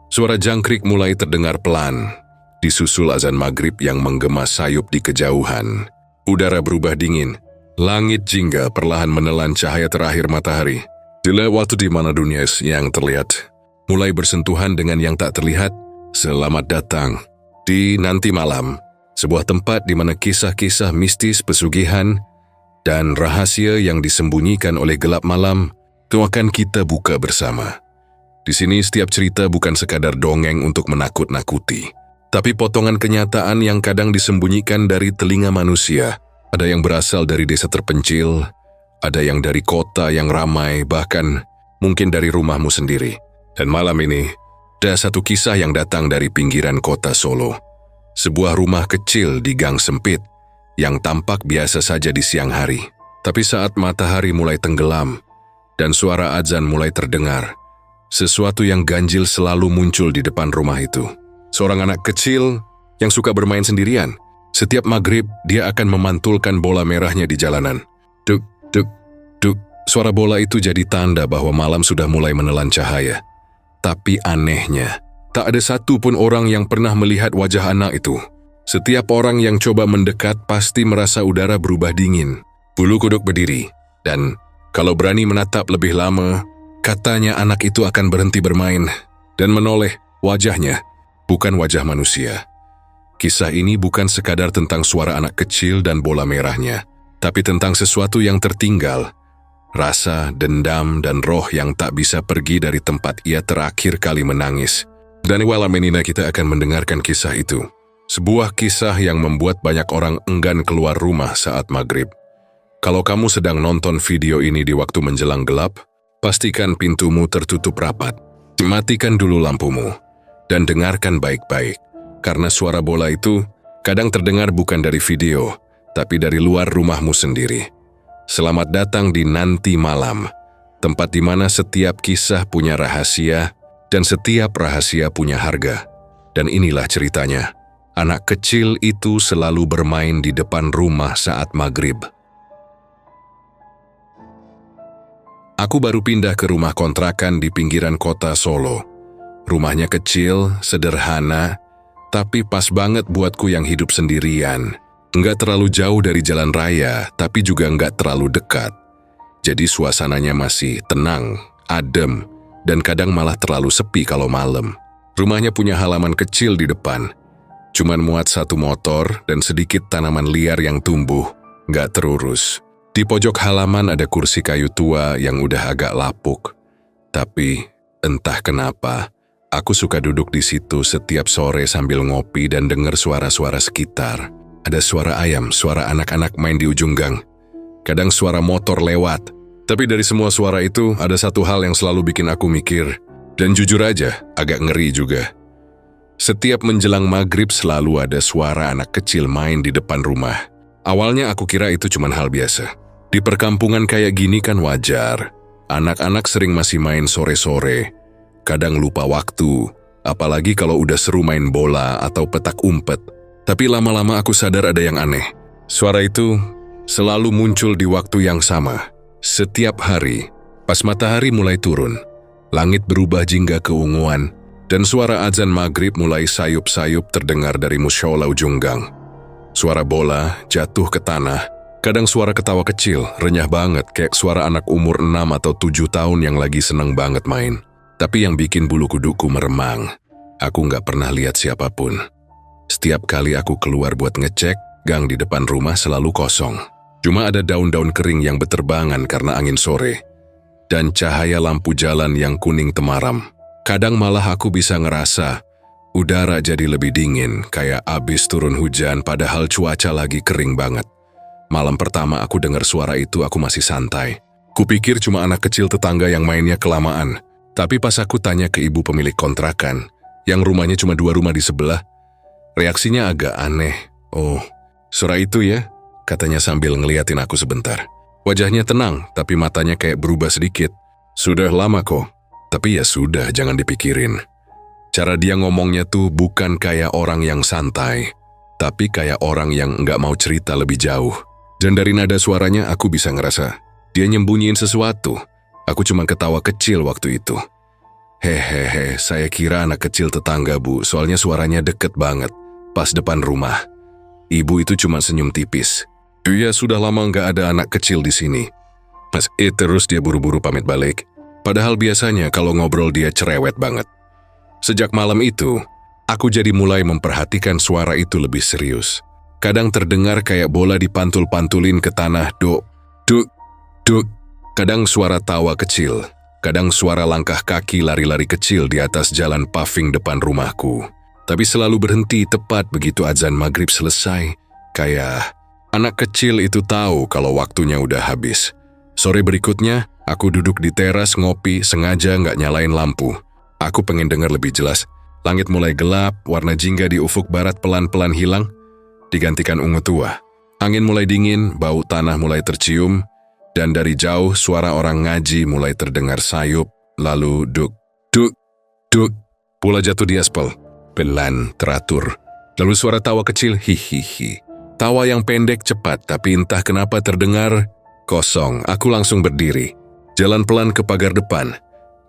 Suara jangkrik mulai terdengar pelan, disusul azan maghrib yang menggema sayup di kejauhan. Udara berubah dingin, langit jingga perlahan menelan cahaya terakhir matahari. Waktu di mana dunia yang terlihat mulai bersentuhan dengan yang tak terlihat. Selamat datang di Nanti Malam, sebuah tempat di mana kisah-kisah mistis, pesugihan, dan rahasia yang disembunyikan oleh gelap malam itu akan kita buka bersama. Di sini setiap cerita bukan sekadar dongeng untuk menakut-nakuti, tapi potongan kenyataan yang kadang disembunyikan dari telinga manusia. Ada yang berasal dari desa terpencil, ada yang dari kota yang ramai, bahkan mungkin dari rumahmu sendiri. Dan malam ini, ada satu kisah yang datang dari pinggiran kota Solo. Sebuah rumah kecil di gang sempit, yang tampak biasa saja di siang hari. Tapi saat matahari mulai tenggelam, dan suara azan mulai terdengar, sesuatu yang ganjil selalu muncul di depan rumah itu. Seorang anak kecil yang suka bermain sendirian. Setiap maghrib, dia akan memantulkan bola merahnya di jalanan. Duk, duk, duk. Suara bola itu jadi tanda bahwa malam sudah mulai menelan cahaya. Tapi anehnya, tak ada satu pun orang yang pernah melihat wajah anak itu. Setiap orang yang coba mendekat pasti merasa udara berubah dingin. Bulu kuduk berdiri, dan kalau berani menatap lebih lama, katanya anak itu akan berhenti bermain dan menoleh wajahnya, bukan wajah manusia. Kisah ini bukan sekadar tentang suara anak kecil dan bola merahnya, tapi tentang sesuatu yang tertinggal, rasa, dendam, dan roh yang tak bisa pergi dari tempat ia terakhir kali menangis. Dan malam ini kita akan mendengarkan kisah itu. Sebuah kisah yang membuat banyak orang enggan keluar rumah saat maghrib. Kalau kamu sedang nonton video ini di waktu menjelang gelap, pastikan pintumu tertutup rapat. Matikan dulu lampumu, dan dengarkan baik-baik. Karena suara bola itu kadang terdengar bukan dari video, tapi dari luar rumahmu sendiri. Selamat datang di Nanti Malam, tempat di mana setiap kisah punya rahasia, dan setiap rahasia punya harga. Dan inilah ceritanya. Anak kecil itu selalu bermain di depan rumah saat maghrib. Aku baru pindah ke rumah kontrakan di pinggiran kota Solo. Rumahnya kecil, sederhana, tapi pas banget buatku yang hidup sendirian. Nggak terlalu jauh dari jalan raya, tapi juga nggak terlalu dekat. Jadi suasananya masih tenang, adem, dan kadang malah terlalu sepi kalau malam. Rumahnya punya halaman kecil di depan. Cuman muat satu motor dan sedikit tanaman liar yang tumbuh, nggak terurus. Di pojok halaman ada kursi kayu tua yang udah agak lapuk. Tapi entah kenapa, aku suka duduk di situ setiap sore sambil ngopi dan dengar suara-suara sekitar. Ada suara ayam, suara anak-anak main di ujung gang. Kadang suara motor lewat. Tapi dari semua suara itu, ada satu hal yang selalu bikin aku mikir. Dan jujur aja, agak ngeri juga. Setiap menjelang maghrib selalu ada suara anak kecil main di depan rumah. Awalnya aku kira itu cuma hal biasa. Di perkampungan kayak gini kan wajar. Anak-anak sering masih main sore-sore. Kadang lupa waktu, apalagi kalau udah seru main bola atau petak umpet. Tapi lama-lama aku sadar ada yang aneh. Suara itu selalu muncul di waktu yang sama. Setiap hari, pas matahari mulai turun, langit berubah jingga keunguan, dan suara azan maghrib mulai sayup-sayup terdengar dari musyola ujung gang. Suara bola jatuh ke tanah, kadang suara ketawa kecil, renyah banget kayak suara anak umur 6 atau 7 tahun yang lagi seneng banget main. Tapi yang bikin bulu kuduku meremang, aku nggak pernah lihat siapapun. Setiap kali aku keluar buat ngecek, gang di depan rumah selalu kosong. Cuma ada daun-daun kering yang beterbangan karena angin sore. Dan cahaya lampu jalan yang kuning temaram. Kadang malah aku bisa ngerasa udara jadi lebih dingin, kayak abis turun hujan padahal cuaca lagi kering banget. Malam pertama aku dengar suara itu aku masih santai. Kupikir cuma anak kecil tetangga yang mainnya kelamaan. Tapi pas aku tanya ke ibu pemilik kontrakan, yang rumahnya cuma 2 rumah di sebelah, reaksinya agak aneh. Oh, suara itu ya? Katanya sambil ngeliatin aku sebentar. Wajahnya tenang, tapi matanya kayak berubah sedikit. Sudah lama kok. Tapi ya sudah, jangan dipikirin. Cara dia ngomongnya tuh bukan kayak orang yang santai, tapi kayak orang yang nggak mau cerita lebih jauh. Dan dari nada suaranya aku bisa ngerasa dia nyembunyiin sesuatu. Aku cuma ketawa kecil waktu itu. Hehehe, saya kira anak kecil tetangga, Bu, soalnya suaranya deket banget, pas depan rumah. Ibu itu cuma senyum tipis. Iya, sudah lama nggak ada anak kecil di sini. Mas, terus dia buru-buru pamit balik. Padahal biasanya kalau ngobrol dia cerewet banget. Sejak malam itu, aku jadi mulai memperhatikan suara itu lebih serius. Kadang terdengar kayak bola dipantul-pantulin ke tanah, duk, duk, duk. Kadang suara tawa kecil. Kadang suara langkah kaki lari-lari kecil di atas jalan paving depan rumahku. Tapi selalu berhenti tepat begitu azan maghrib selesai. Kayak anak kecil itu tahu kalau waktunya udah habis. Sore berikutnya, aku duduk di teras ngopi, sengaja nggak nyalain lampu. Aku pengen dengar lebih jelas. Langit mulai gelap, warna jingga di ufuk barat pelan-pelan hilang, digantikan ungu tua. Angin mulai dingin, bau tanah mulai tercium, dan dari jauh suara orang ngaji mulai terdengar sayup, lalu duk, duk, duk, pula jatuh di aspal. Pelan, teratur. Lalu suara tawa kecil, hihihi. Tawa yang pendek cepat, tapi entah kenapa terdengar kosong. Aku langsung berdiri. Jalan pelan ke pagar depan.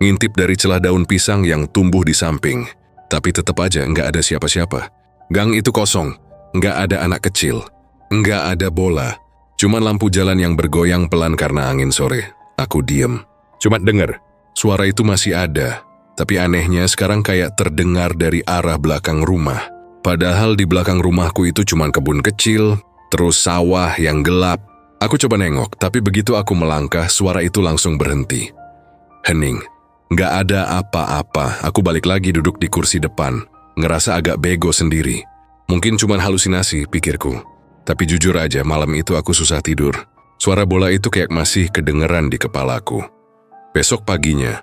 Ngintip dari celah daun pisang yang tumbuh di samping. Tapi tetap aja nggak ada siapa-siapa. Gang itu kosong. Nggak ada anak kecil. Nggak ada bola. Cuma lampu jalan yang bergoyang pelan karena angin sore. Aku diem. Cuma denger. Suara itu masih ada. Tapi anehnya sekarang kayak terdengar dari arah belakang rumah. Padahal di belakang rumahku itu cuma kebun kecil, terus sawah yang gelap. Aku coba nengok, tapi begitu aku melangkah, suara itu langsung berhenti. Hening. Nggak ada apa-apa. Aku balik lagi duduk di kursi depan. Ngerasa agak bego sendiri. Mungkin cuma halusinasi, pikirku. Tapi jujur aja, malam itu aku susah tidur. Suara bola itu kayak masih kedengeran di kepalaku. Besok paginya,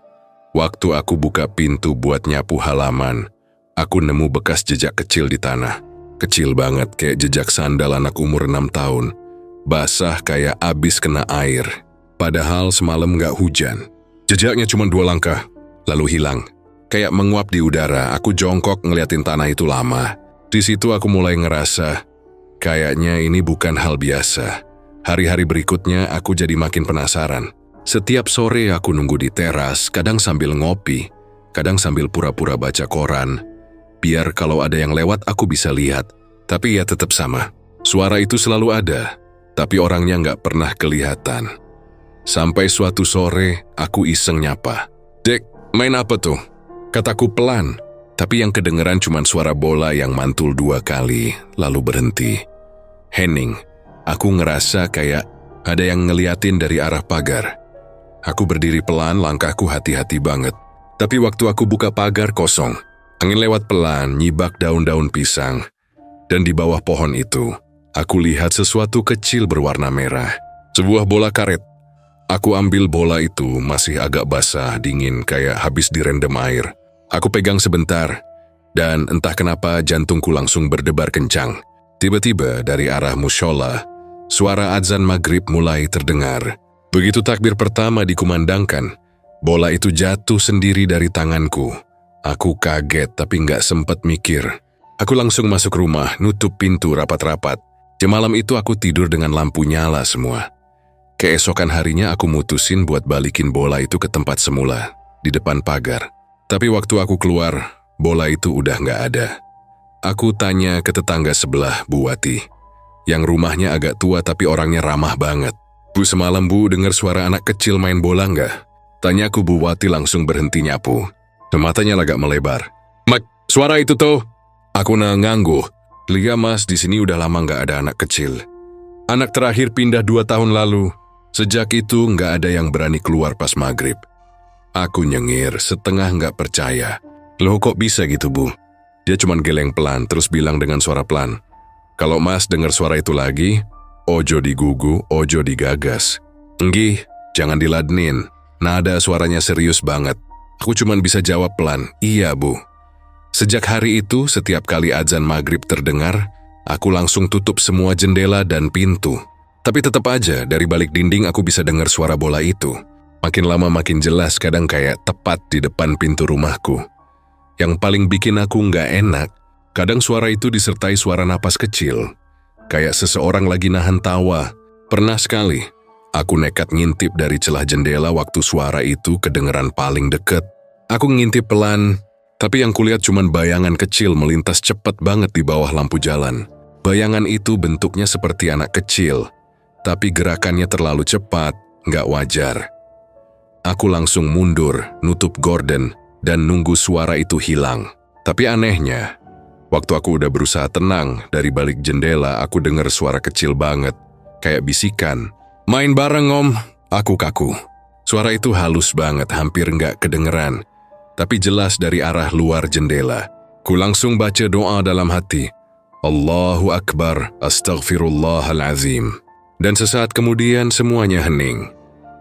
waktu aku buka pintu buat nyapu halaman, aku nemu bekas jejak kecil di tanah. Kecil banget, kayak jejak sandal anak umur 6 tahun. Basah kayak abis kena air. Padahal semalam nggak hujan. Jejaknya cuma 2 langkah, lalu hilang. Kayak menguap di udara, aku jongkok ngeliatin tanah itu lama. Di situ aku mulai ngerasa, kayaknya ini bukan hal biasa. Hari-hari berikutnya aku jadi makin penasaran. Setiap sore aku nunggu di teras, kadang sambil ngopi, kadang sambil pura-pura baca koran. Biar kalau ada yang lewat aku bisa lihat. Tapi ya tetap sama. Suara itu selalu ada, tapi orangnya nggak pernah kelihatan. Sampai suatu sore aku iseng nyapa. Dek, main apa tuh? Kataku pelan, tapi yang kedengeran cuma suara bola yang mantul 2 kali, lalu berhenti. Hening, aku ngerasa kayak ada yang ngeliatin dari arah pagar. Aku berdiri pelan, langkahku hati-hati banget. Tapi waktu aku buka pagar kosong. Angin lewat pelan, nyibak daun-daun pisang. Dan di bawah pohon itu, aku lihat sesuatu kecil berwarna merah. Sebuah bola karet. Aku ambil bola itu, masih agak basah, dingin, kayak habis direndam air. Aku pegang sebentar, dan entah kenapa jantungku langsung berdebar kencang. Tiba-tiba dari arah mushola, suara azan maghrib mulai terdengar. Begitu takbir pertama dikumandangkan, bola itu jatuh sendiri dari tanganku. Aku kaget tapi nggak sempat mikir. Aku langsung masuk rumah, nutup pintu rapat-rapat. Malam itu aku tidur dengan lampu nyala semua. Keesokan harinya aku mutusin buat balikin bola itu ke tempat semula, di depan pagar. Tapi waktu aku keluar, bola itu udah nggak ada. Aku tanya ke tetangga sebelah, Bu Wati, yang rumahnya agak tua tapi orangnya ramah banget. Bu, semalam Bu dengar suara anak kecil main bola nggak? Tanyaku. Bu Wati langsung berhenti nyapu. Matanya agak melebar. Mak, suara itu tuh. Aku ngangguk. Lihat Mas, di sini udah lama nggak ada anak kecil. Anak terakhir pindah 2 tahun lalu. Sejak itu nggak ada yang berani keluar pas maghrib. Aku nyengir, setengah nggak percaya. Loh kok bisa gitu Bu? Dia cuma geleng pelan, terus bilang dengan suara pelan. Kalau Mas dengar suara itu lagi, ojo digugu, ojo digagas. Enggih, jangan diladenin. Nada suaranya serius banget. Aku cuma bisa jawab pelan, iya Bu. Sejak hari itu, setiap kali azan maghrib terdengar, aku langsung tutup semua jendela dan pintu. Tapi tetap aja, dari balik dinding aku bisa dengar suara bola itu. Makin lama makin jelas, kadang kayak tepat di depan pintu rumahku. Yang paling bikin aku nggak enak, kadang suara itu disertai suara napas kecil. Kayak seseorang lagi nahan tawa. Pernah sekali, aku nekat ngintip dari celah jendela waktu suara itu kedengeran paling deket. Aku ngintip pelan, tapi yang kulihat cuman bayangan kecil melintas cepat banget di bawah lampu jalan. Bayangan itu bentuknya seperti anak kecil, tapi gerakannya terlalu cepat, nggak wajar. Aku langsung mundur, nutup gorden, dan nunggu suara itu hilang. Tapi anehnya, waktu aku udah berusaha tenang, dari balik jendela aku dengar suara kecil banget, kayak bisikan. "Main bareng, Om." Aku kaku. Suara itu halus banget, hampir nggak kedengeran, tapi jelas dari arah luar jendela. Ku langsung baca doa dalam hati. Allahu Akbar, Astaghfirullahalazim. Dan sesaat kemudian semuanya hening.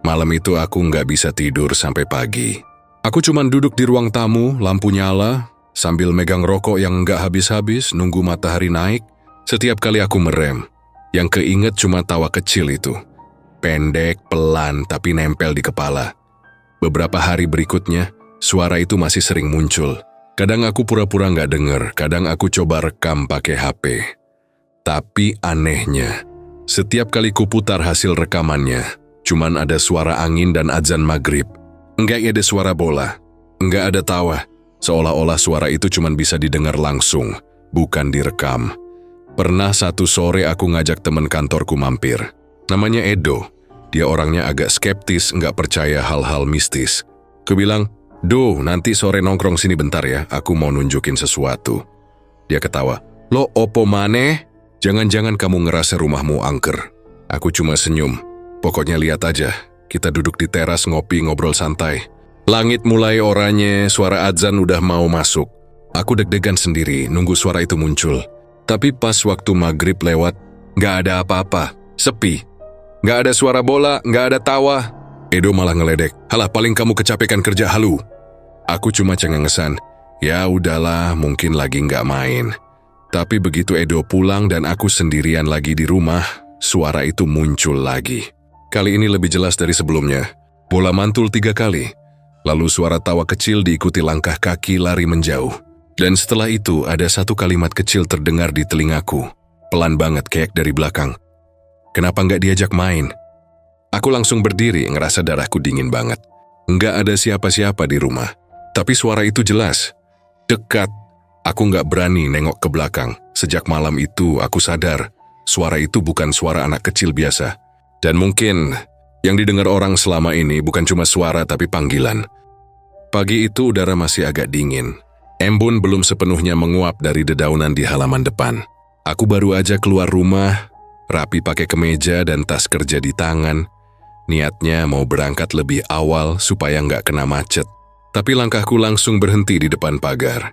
Malam itu aku nggak bisa tidur sampai pagi. Aku cuman duduk di ruang tamu, lampu nyala, sambil megang rokok yang nggak habis-habis, nunggu matahari naik. Setiap kali aku merem, yang keinget cuma tawa kecil itu. Pendek, pelan, tapi nempel di kepala. Beberapa hari berikutnya, suara itu masih sering muncul. Kadang aku pura-pura nggak denger, kadang aku coba rekam pakai HP. Tapi anehnya, setiap kali kuputar hasil rekamannya, cuman ada suara angin dan azan maghrib. Enggak ada suara bola, enggak ada tawa. Seolah-olah suara itu cuman bisa didengar langsung, bukan direkam. Pernah satu sore aku ngajak temen kantorku mampir. Namanya Edo. Dia orangnya agak skeptis, nggak percaya hal-hal mistis. Kubilang, "Duh, nanti sore nongkrong sini bentar ya, aku mau nunjukin sesuatu." Dia ketawa, "Lo opo maneh? Jangan-jangan kamu ngerasa rumahmu angker." Aku cuma senyum. "Pokoknya lihat aja." Kita duduk di teras ngopi ngobrol santai. Langit mulai oranye, suara azan udah mau masuk. Aku deg-degan sendiri, nunggu suara itu muncul. Tapi pas waktu maghrib lewat, nggak ada apa-apa, sepi. Nggak ada suara bola, nggak ada tawa. Edo malah ngeledek, "Halah, paling kamu kecapekan kerja halu." Aku cuma cengengesan, "Ya udahlah, mungkin lagi nggak main." Tapi begitu Edo pulang dan aku sendirian lagi di rumah, suara itu muncul lagi. Kali ini lebih jelas dari sebelumnya. Bola mantul 3 kali. Lalu suara tawa kecil diikuti langkah kaki lari menjauh. Dan setelah itu ada satu kalimat kecil terdengar di telingaku. Pelan banget kayak dari belakang. "Kenapa nggak diajak main?" Aku langsung berdiri, ngerasa darahku dingin banget. Nggak ada siapa-siapa di rumah. Tapi suara itu jelas. Dekat. Aku nggak berani nengok ke belakang. Sejak malam itu aku sadar, suara itu bukan suara anak kecil biasa. Dan mungkin yang didengar orang selama ini bukan cuma suara tapi panggilan. Pagi itu udara masih agak dingin. Embun belum sepenuhnya menguap dari dedaunan di halaman depan. Aku baru aja keluar rumah, rapi pakai kemeja dan tas kerja di tangan. Niatnya mau berangkat lebih awal supaya nggak kena macet. Tapi langkahku langsung berhenti di depan pagar.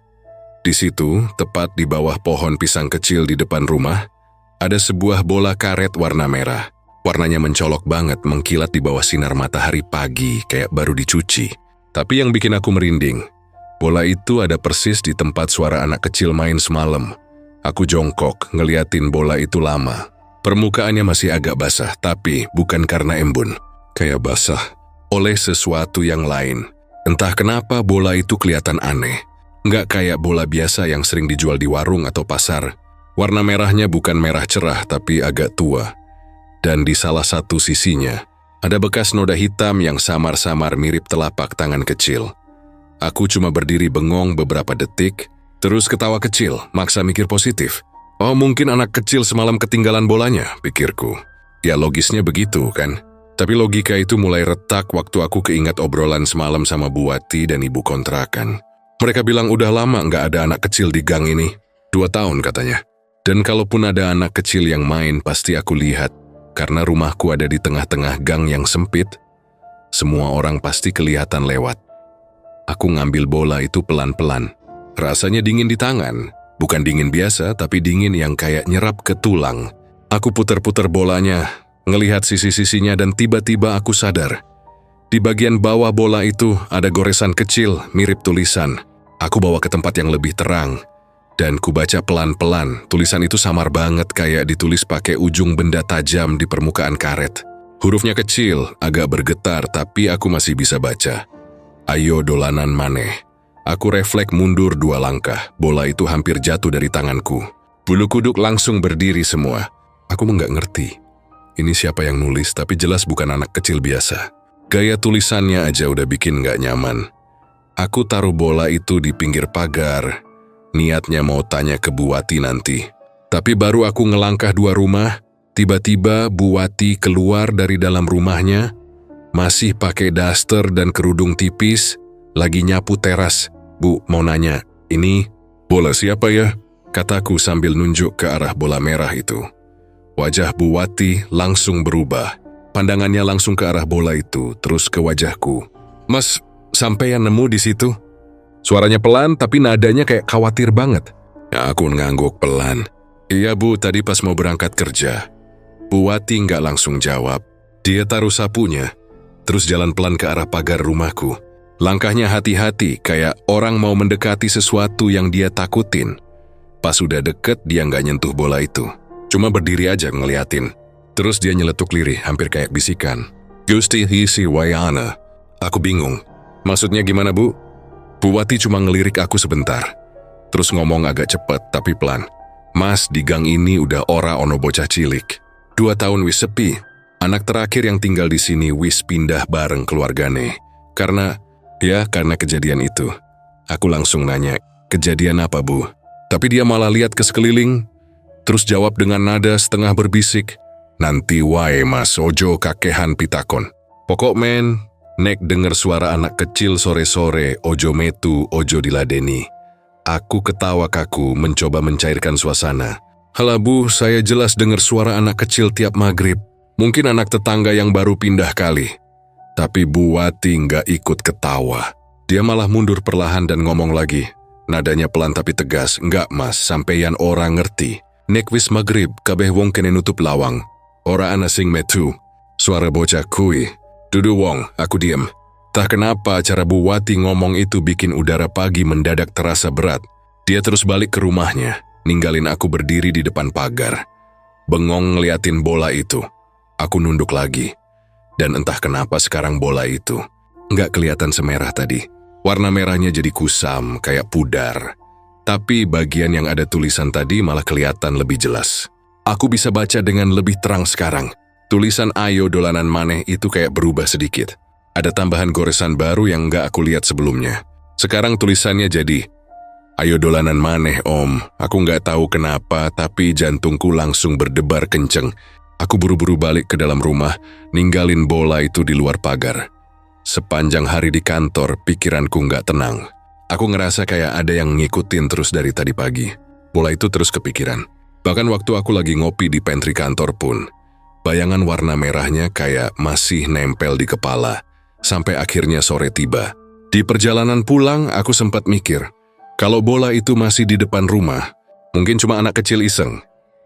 Di situ, tepat di bawah pohon pisang kecil di depan rumah, ada sebuah bola karet warna merah. Warnanya mencolok banget, mengkilat di bawah sinar matahari pagi, kayak baru dicuci. Tapi yang bikin aku merinding, bola itu ada persis di tempat suara anak kecil main semalam. Aku jongkok, ngeliatin bola itu lama. Permukaannya masih agak basah, tapi bukan karena embun. Kayak basah oleh sesuatu yang lain. Entah kenapa bola itu kelihatan aneh. Nggak kayak bola biasa yang sering dijual di warung atau pasar. Warna merahnya bukan merah cerah, tapi agak tua. Dan di salah satu sisinya, ada bekas noda hitam yang samar-samar mirip telapak tangan kecil. Aku cuma berdiri bengong beberapa detik, terus ketawa kecil, maksa mikir positif. Oh, mungkin anak kecil semalam ketinggalan bolanya, pikirku. Ya logisnya begitu kan? Tapi logika itu mulai retak waktu aku keingat obrolan semalam sama Bu Wati dan ibu kontrakan. Mereka bilang udah lama nggak ada anak kecil di gang ini. 2 tahun katanya. Dan kalaupun ada anak kecil yang main, pasti aku lihat. Karena rumahku ada di tengah-tengah gang yang sempit, semua orang pasti kelihatan lewat. Aku ngambil bola itu pelan-pelan. Rasanya dingin di tangan. Bukan dingin biasa, tapi dingin yang kayak nyerap ke tulang. Aku puter-puter bolanya, ngelihat sisi-sisinya dan tiba-tiba aku sadar. Di bagian bawah bola itu ada goresan kecil mirip tulisan. Aku bawa ke tempat yang lebih terang. Dan ku baca pelan-pelan, tulisan itu samar banget kayak ditulis pakai ujung benda tajam di permukaan karet. Hurufnya kecil, agak bergetar, tapi aku masih bisa baca. "Ayo dolanan maneh." Aku refleks mundur 2 langkah, bola itu hampir jatuh dari tanganku. Bulu kuduk langsung berdiri semua. Aku nggak ngerti. Ini siapa yang nulis, tapi jelas bukan anak kecil biasa. Gaya tulisannya aja udah bikin nggak nyaman. Aku taruh bola itu di pinggir pagar. Niatnya mau tanya ke Bu Wati nanti. Tapi baru aku ngelangkah 2 rumah, tiba-tiba Bu Wati keluar dari dalam rumahnya, masih pakai daster dan kerudung tipis, lagi nyapu teras. Bu, mau nanya, ini bola siapa ya? Kataku sambil nunjuk ke arah bola merah itu. Wajah Bu Wati langsung berubah. Pandangannya langsung ke arah bola itu, terus ke wajahku. Mas, sampai yang nemu di situ? Suaranya pelan, tapi nadanya kayak khawatir banget. Ya, aku ngangguk pelan. Iya Bu, tadi pas mau berangkat kerja. Bu Wati nggak langsung jawab. Dia taruh sapunya, terus jalan pelan ke arah pagar rumahku. Langkahnya hati-hati, kayak orang mau mendekati sesuatu yang dia takutin. Pas udah deket, dia nggak nyentuh bola itu. Cuma berdiri aja ngeliatin. Terus dia nyeletuk lirih, hampir kayak bisikan. Gusti hisi wayana. Aku bingung. Maksudnya gimana Bu? Bu Wati cuma ngelirik aku sebentar. Terus ngomong agak cepet, tapi pelan. Mas, di gang ini udah ora ono bocah cilik. 2 tahun wis sepi. Anak terakhir yang tinggal di sini wis pindah bareng keluargane. Karena kejadian itu. Aku langsung nanya, kejadian apa Bu? Tapi dia malah lihat ke sekeliling, terus jawab dengan nada setengah berbisik, nanti wae Mas, ojo kakehan pitakon. Pokok men, nek denger suara anak kecil sore-sore, ojo metu, ojo diladeni. Aku ketawa kaku mencoba mencairkan suasana. Halah Bu, saya jelas denger suara anak kecil tiap maghrib. Mungkin anak tetangga yang baru pindah kali. Tapi Bu Wati nggak ikut ketawa. Dia malah mundur perlahan dan ngomong lagi. Nadanya pelan tapi tegas, enggak Mas, sampeyan orang ngerti. Nek wis maghrib, kabeh wong kene nutup lawang. Ora ana sing metu. Suara bocah kui. Dudu wong, aku diem. Tak kenapa cara Bu Wati ngomong itu bikin udara pagi mendadak terasa berat. Dia terus balik ke rumahnya, ninggalin aku berdiri di depan pagar. Bengong ngeliatin bola itu. Aku nunduk lagi. Dan entah kenapa sekarang bola itu nggak kelihatan semerah tadi. Warna merahnya jadi kusam, kayak pudar. Tapi bagian yang ada tulisan tadi malah kelihatan lebih jelas. Aku bisa baca dengan lebih terang sekarang. Tulisan ayo dolanan maneh itu kayak berubah sedikit. Ada tambahan goresan baru yang nggak aku lihat sebelumnya. Sekarang tulisannya jadi, ayo dolanan maneh Om. Aku nggak tahu kenapa, tapi jantungku langsung berdebar kenceng. Aku buru-buru balik ke dalam rumah, ninggalin bola itu di luar pagar. Sepanjang hari di kantor, pikiranku nggak tenang. Aku ngerasa kayak ada yang ngikutin terus dari tadi pagi. Bola itu terus kepikiran. Bahkan waktu aku lagi ngopi di pantry kantor pun, bayangan warna merahnya kayak masih nempel di kepala. Sampai akhirnya sore tiba. Di perjalanan pulang, aku sempat mikir, kalau bola itu masih di depan rumah, mungkin cuma anak kecil iseng.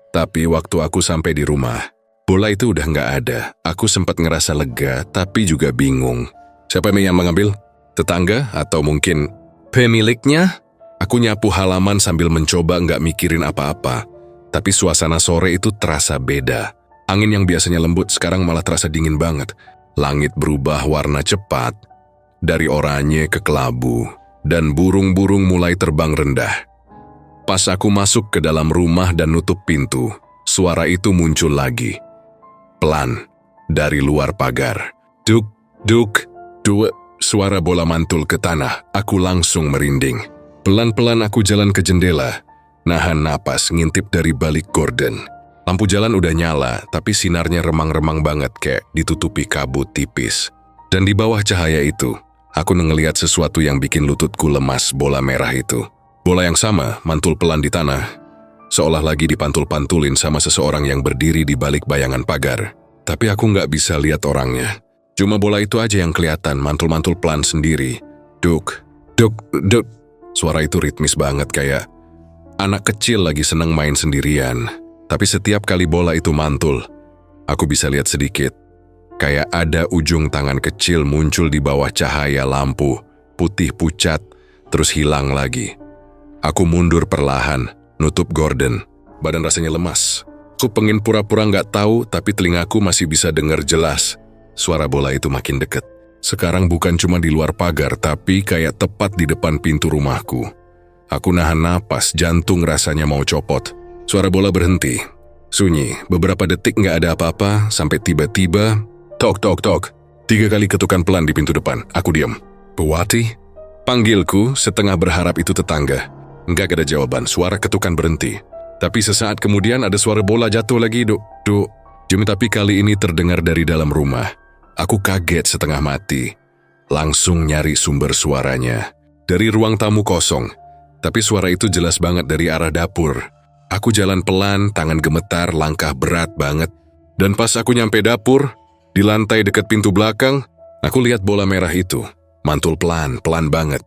Tapi waktu aku sampai di rumah, bola itu udah nggak ada. Aku sempat ngerasa lega, tapi juga bingung. Siapa yang mengambil? Tetangga atau mungkin pemiliknya? Aku nyapu halaman sambil mencoba nggak mikirin apa-apa. Tapi suasana sore itu terasa beda. Angin yang biasanya lembut sekarang malah terasa dingin banget. Langit berubah warna cepat. Dari oranye ke kelabu. Dan burung-burung mulai terbang rendah. Pas aku masuk ke dalam rumah dan nutup pintu, suara itu muncul lagi. Pelan, dari luar pagar. Duk, duk. Dua suara bola mantul ke tanah, aku langsung merinding. Pelan-pelan aku jalan ke jendela, nahan napas ngintip dari balik gorden. Lampu jalan udah nyala, tapi sinarnya remang-remang banget kayak ditutupi kabut tipis. Dan di bawah cahaya itu, aku ngeliat sesuatu yang bikin lututku lemas, bola merah itu. Bola yang sama mantul pelan di tanah, seolah lagi dipantul-pantulin sama seseorang yang berdiri di balik bayangan pagar. Tapi aku nggak bisa lihat orangnya. Cuma bola itu aja yang kelihatan, mantul-mantul pelan sendiri. Duk, duk, duk. Suara itu ritmis banget kayak anak kecil lagi seneng main sendirian. Tapi setiap kali bola itu mantul, aku bisa lihat sedikit. Kayak ada ujung tangan kecil muncul di bawah cahaya lampu, putih pucat, terus hilang lagi. Aku mundur perlahan, nutup gorden. Badan rasanya lemas. Aku pengen pura-pura nggak tahu, tapi telingaku masih bisa dengar jelas. Suara bola itu makin dekat. Sekarang bukan cuma di luar pagar, tapi kayak tepat di depan pintu rumahku. Aku nahan napas, jantung rasanya mau copot. Suara bola berhenti. Sunyi, beberapa detik nggak ada apa-apa, sampai tiba-tiba, tok, tok, tok. 3 kali ketukan pelan di pintu depan. Aku diam. Bu Wati? Panggilku, setengah berharap itu tetangga. Enggak ada jawaban, suara ketukan berhenti. Tapi sesaat kemudian ada suara bola jatuh lagi, duk. Tapi kali ini terdengar dari dalam rumah. Aku kaget setengah mati. Langsung nyari sumber suaranya. Dari ruang tamu kosong. Tapi suara itu jelas banget dari arah dapur. Aku jalan pelan, tangan gemetar, langkah berat banget. Dan pas aku nyampe dapur, di lantai dekat pintu belakang, aku lihat bola merah itu. Mantul pelan banget.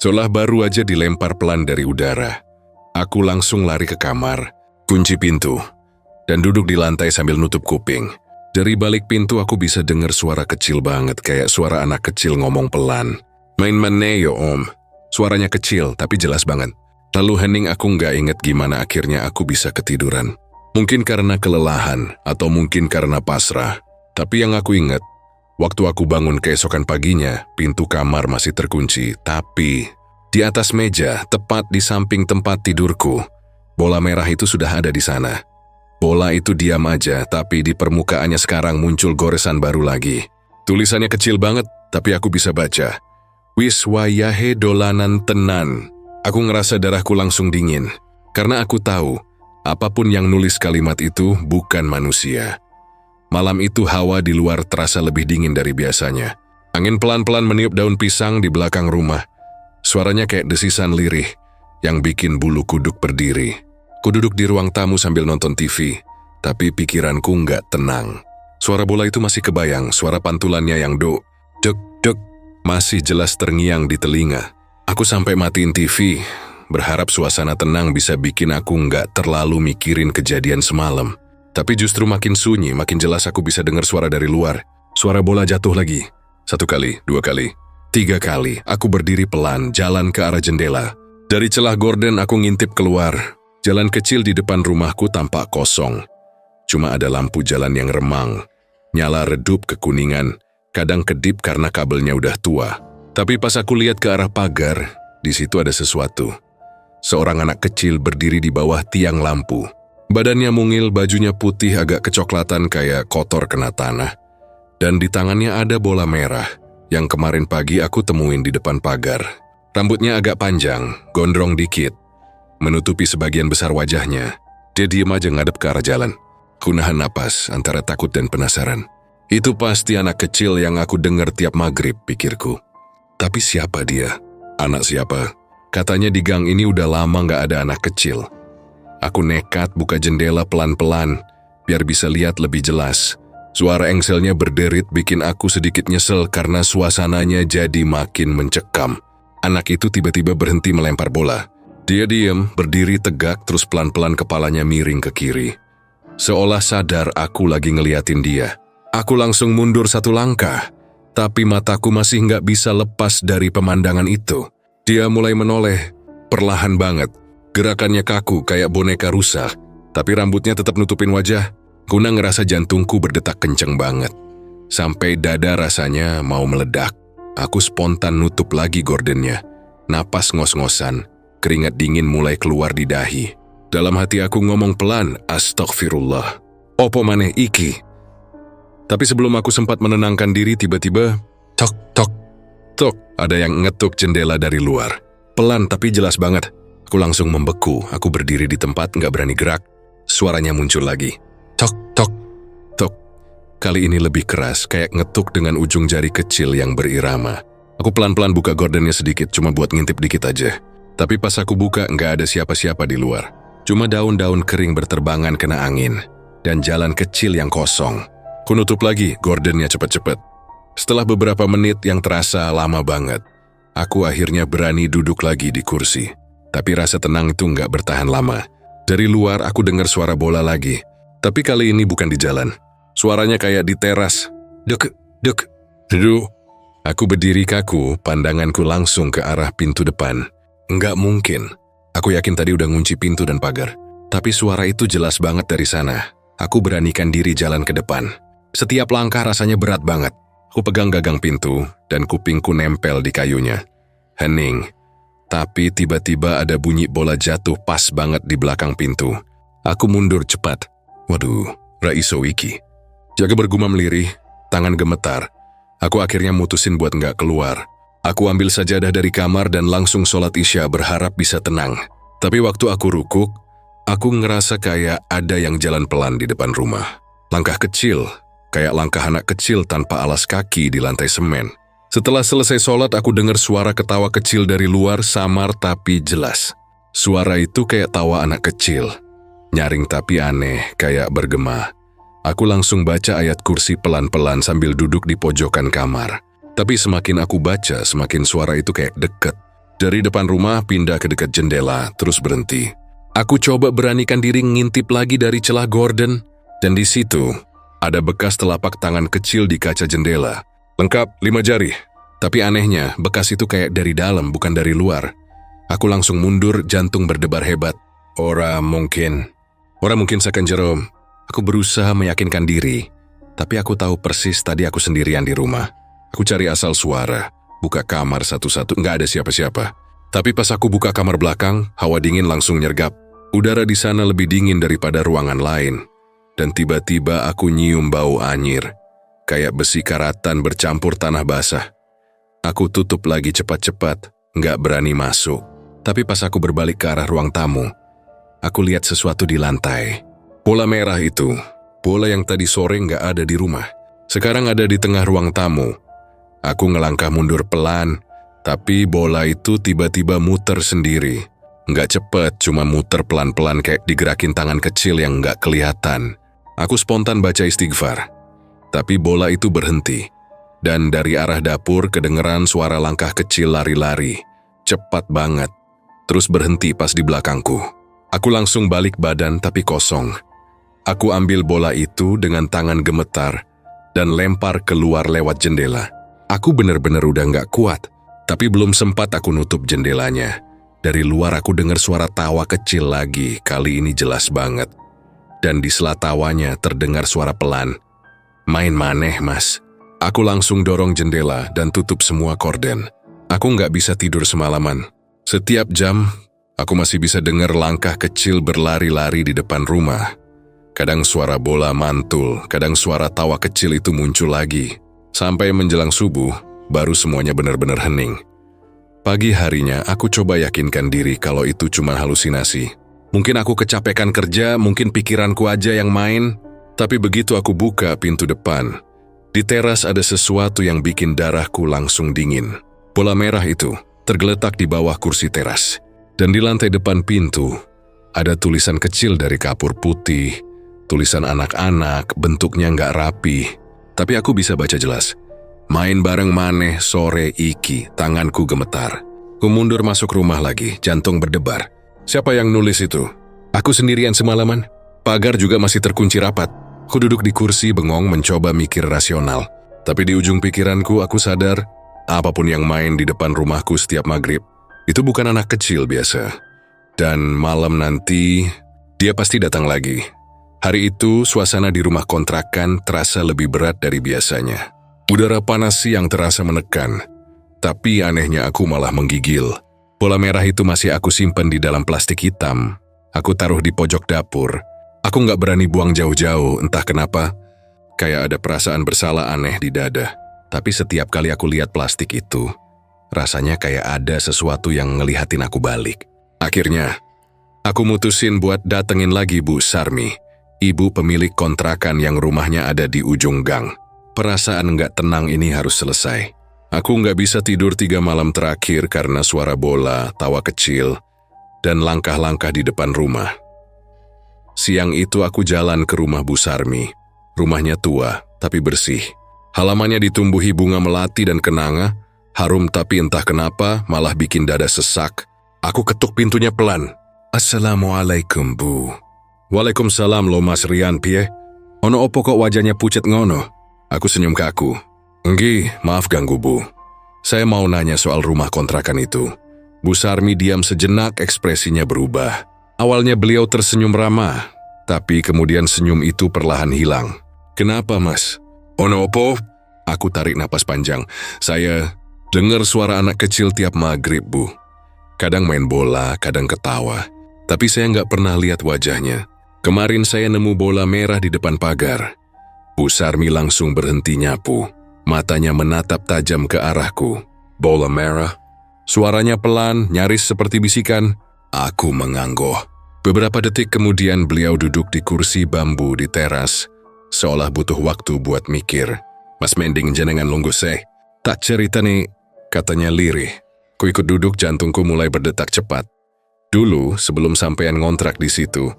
Seolah baru aja dilempar pelan dari udara. Aku langsung lari ke kamar, kunci pintu, dan duduk di lantai sambil nutup kuping. Dari balik pintu aku bisa dengar suara kecil banget, kayak suara anak kecil ngomong pelan. Main maneo om. Suaranya kecil, tapi jelas banget. Lalu hening aku nggak inget gimana akhirnya aku bisa ketiduran. Mungkin karena kelelahan, atau mungkin karena pasrah. Tapi yang aku ingat, waktu aku bangun keesokan paginya, pintu kamar masih terkunci. Tapi di atas meja, tepat di samping tempat tidurku, bola merah itu sudah ada di sana. Bola itu diam aja, tapi di permukaannya sekarang muncul goresan baru lagi. Tulisannya kecil banget, tapi aku bisa baca. Wis wayahe dolanan tenan. Aku ngerasa darahku langsung dingin, karena aku tahu, apapun yang nulis kalimat itu bukan manusia. Malam itu hawa di luar terasa lebih dingin dari biasanya. Angin pelan-pelan meniup daun pisang di belakang rumah. Suaranya kayak desisan lirih, yang bikin bulu kuduk berdiri. Ku duduk di ruang tamu sambil nonton TV, tapi pikiranku nggak tenang. Suara bola itu masih kebayang, suara pantulannya yang duk, masih jelas terngiang di telinga. Aku sampai matiin TV, berharap suasana tenang bisa bikin aku nggak terlalu mikirin kejadian semalam. Tapi justru makin sunyi, makin jelas aku bisa dengar suara dari luar. Suara bola jatuh lagi. 1 kali, 2 kali, 3 kali. Aku berdiri pelan, jalan ke arah jendela. Dari celah gorden aku ngintip keluar. Jalan kecil di depan rumahku tampak kosong. Cuma ada lampu jalan yang remang. Nyala redup kekuningan. Kadang kedip karena kabelnya udah tua. Tapi pas aku lihat ke arah pagar, di situ ada sesuatu. Seorang anak kecil berdiri di bawah tiang lampu. Badannya mungil, bajunya putih agak kecoklatan kayak kotor kena tanah. Dan di tangannya ada bola merah, yang kemarin pagi aku temuin di depan pagar. Rambutnya agak panjang, gondrong dikit, menutupi sebagian besar wajahnya. Dia diem aja ngadep ke arah jalan. Aku nahan napas antara takut dan penasaran. Itu pasti anak kecil yang aku dengar tiap maghrib, pikirku. Tapi siapa dia? Anak siapa? Katanya di gang ini udah lama gak ada anak kecil. Aku nekat buka jendela pelan-pelan, biar bisa lihat lebih jelas. Suara engselnya berderit bikin aku sedikit nyesel karena suasananya jadi makin mencekam. Anak itu tiba-tiba berhenti melempar bola. Dia diam, berdiri tegak, terus pelan-pelan kepalanya miring ke kiri. Seolah sadar aku lagi ngeliatin dia. Aku langsung mundur 1 langkah, tapi mataku masih nggak bisa lepas dari pemandangan itu. Dia mulai menoleh, perlahan banget. Gerakannya kaku kayak boneka rusak, tapi rambutnya tetap nutupin wajah. Kuna ngerasa jantungku berdetak kenceng banget. Sampai dada rasanya mau meledak. Aku spontan nutup lagi gordennya. Napas ngos-ngosan, keringat dingin mulai keluar di dahi. Dalam hati aku ngomong pelan, astagfirullah. Opo maneh iki? Tapi sebelum aku sempat menenangkan diri, tiba-tiba, tok, ada yang ngetuk jendela dari luar. Pelan tapi jelas banget. Aku langsung membeku, aku berdiri di tempat nggak berani gerak. Suaranya muncul lagi. Tok. Kali ini lebih keras, kayak ngetuk dengan ujung jari kecil yang berirama. Aku pelan-pelan buka gordennya sedikit, cuma buat ngintip dikit aja. Tapi pas aku buka, nggak ada siapa-siapa di luar. Cuma daun-daun kering berterbangan kena angin. Dan jalan kecil yang kosong. Ku nutup lagi gordennya cepet-cepet. Setelah beberapa menit yang terasa lama banget, aku akhirnya berani duduk lagi di kursi. Tapi rasa tenang itu nggak bertahan lama. Dari luar aku dengar suara bola lagi. Tapi kali ini bukan di jalan. Suaranya kayak di teras. Duk. Aku berdiri kaku, pandanganku langsung ke arah pintu depan. Nggak mungkin. Aku yakin tadi udah ngunci pintu dan pagar. Tapi suara itu jelas banget dari sana. Aku beranikan diri jalan ke depan. Setiap langkah rasanya berat banget. Aku pegang gagang pintu dan kupingku nempel di kayunya. Hening. Tapi tiba-tiba ada bunyi bola jatuh pas banget di belakang pintu. Aku mundur cepat. Waduh, Raiso iki. Jaga bergumam lirih, tangan gemetar. Aku akhirnya mutusin buat nggak keluar. Aku ambil sajadah dari kamar dan langsung sholat Isya berharap bisa tenang. Tapi waktu aku rukuk, aku ngerasa kayak ada yang jalan pelan di depan rumah. Langkah kecil, kayak langkah anak kecil tanpa alas kaki di lantai semen. Setelah selesai sholat, aku dengar suara ketawa kecil dari luar, samar tapi jelas. Suara itu kayak tawa anak kecil. Nyaring tapi aneh, kayak bergema. Aku langsung baca ayat kursi pelan-pelan sambil duduk di pojokan kamar. Tapi semakin aku baca, semakin suara itu kayak deket. Dari depan rumah pindah ke dekat jendela, terus berhenti. Aku coba beranikan diri ngintip lagi dari celah gorden, dan di situ ada bekas telapak tangan kecil di kaca jendela. Lengkap 5 jari. Tapi anehnya, bekas itu kayak dari dalam, bukan dari luar. Aku langsung mundur, jantung berdebar hebat. Ora mungkin Second Jerome. Aku berusaha meyakinkan diri, tapi aku tahu persis tadi aku sendirian di rumah. Aku cari asal suara, buka kamar satu-satu, nggak ada siapa-siapa. Tapi pas aku buka kamar belakang, hawa dingin langsung nyergap. Udara di sana lebih dingin daripada ruangan lain. Dan tiba-tiba aku nyium bau anyir, kayak besi karatan bercampur tanah basah. Aku tutup lagi cepat-cepat, nggak berani masuk. Tapi pas aku berbalik ke arah ruang tamu, aku lihat sesuatu di lantai. Bola merah itu, bola yang tadi sore nggak ada di rumah, sekarang ada di tengah ruang tamu. Aku ngelangkah mundur pelan, tapi bola itu tiba-tiba muter sendiri. Nggak cepet, cuma muter pelan-pelan kayak digerakin tangan kecil yang nggak kelihatan. Aku spontan baca istighfar, tapi bola itu berhenti. Dan dari arah dapur kedengeran suara langkah kecil lari-lari. Cepat banget, terus berhenti pas di belakangku. Aku langsung balik badan tapi kosong. Aku ambil bola itu dengan tangan gemetar dan lempar keluar lewat jendela. Aku bener-bener udah nggak kuat, tapi belum sempat aku nutup jendelanya. Dari luar aku dengar suara tawa kecil lagi, kali ini jelas banget. Dan di sela tawanya terdengar suara pelan. Main maneh, Mas. Aku langsung dorong jendela dan tutup semua korden. Aku nggak bisa tidur semalaman. Setiap jam, aku masih bisa dengar langkah kecil berlari-lari di depan rumah. Kadang suara bola mantul, kadang suara tawa kecil itu muncul lagi. Sampai menjelang subuh, baru semuanya benar-benar hening. Pagi harinya, aku coba yakinkan diri kalau itu cuma halusinasi. Mungkin aku kecapekan kerja, mungkin pikiranku aja yang main. Tapi begitu aku buka pintu depan, di teras ada sesuatu yang bikin darahku langsung dingin. Bola merah itu tergeletak di bawah kursi teras. Dan di lantai depan pintu, ada tulisan kecil dari kapur putih. Tulisan anak-anak, bentuknya nggak rapi. Tapi aku bisa baca jelas. Main bareng maneh sore iki, tanganku gemetar. Ku mundur masuk rumah lagi, jantung berdebar. Siapa yang nulis itu? Aku sendirian semalaman. Pagar juga masih terkunci rapat. Ku duduk di kursi bengong mencoba mikir rasional. Tapi di ujung pikiranku aku sadar, apapun yang main di depan rumahku setiap maghrib, itu bukan anak kecil biasa. Dan malam nanti, dia pasti datang lagi. Hari itu, suasana di rumah kontrakan terasa lebih berat dari biasanya. Udara panas yang terasa menekan, tapi anehnya aku malah menggigil. Bola merah itu masih aku simpan di dalam plastik hitam. Aku taruh di pojok dapur. Aku nggak berani buang jauh-jauh, entah kenapa. Kayak ada perasaan bersalah aneh di dada. Tapi setiap kali aku lihat plastik itu, rasanya kayak ada sesuatu yang ngelihatin aku balik. Akhirnya, aku mutusin buat datengin lagi Bu Sarmi, ibu pemilik kontrakan yang rumahnya ada di ujung gang. Perasaan nggak tenang ini harus selesai. Aku nggak bisa tidur 3 malam terakhir karena suara bola, tawa kecil, dan langkah-langkah di depan rumah. Siang itu aku jalan ke rumah Bu Sarmi. Rumahnya tua, tapi bersih. Halamannya ditumbuhi bunga melati dan kenanga, harum tapi entah kenapa malah bikin dada sesak. Aku ketuk pintunya pelan. Assalamualaikum, Bu. Waalaikumsalam lo Mas Rian pie. Ono opo kok wajahnya pucet ngono? Aku senyum kaku. Enggi, maaf ganggu Bu. Saya mau nanya soal rumah kontrakan itu. Bu Sarmi diam sejenak, ekspresinya berubah. Awalnya beliau tersenyum ramah, tapi kemudian senyum itu perlahan hilang. Kenapa, Mas? Ono opo? Aku tarik napas panjang. Saya dengar suara anak kecil tiap maghrib, Bu. Kadang main bola, kadang ketawa. Tapi saya nggak pernah lihat wajahnya. Kemarin saya nemu bola merah di depan pagar. Bu Sarmi langsung berhenti nyapu. Matanya menatap tajam ke arahku. Bola merah. Suaranya pelan, nyaris seperti bisikan. Aku mengangguk. Beberapa detik kemudian beliau duduk di kursi bambu di teras, seolah butuh waktu buat mikir. Mas mending jenengan lungguh seh. Tak cerita nih, katanya lirih. Ku ikut duduk, jantungku mulai berdetak cepat. Dulu, sebelum sampean ngontrak di situ,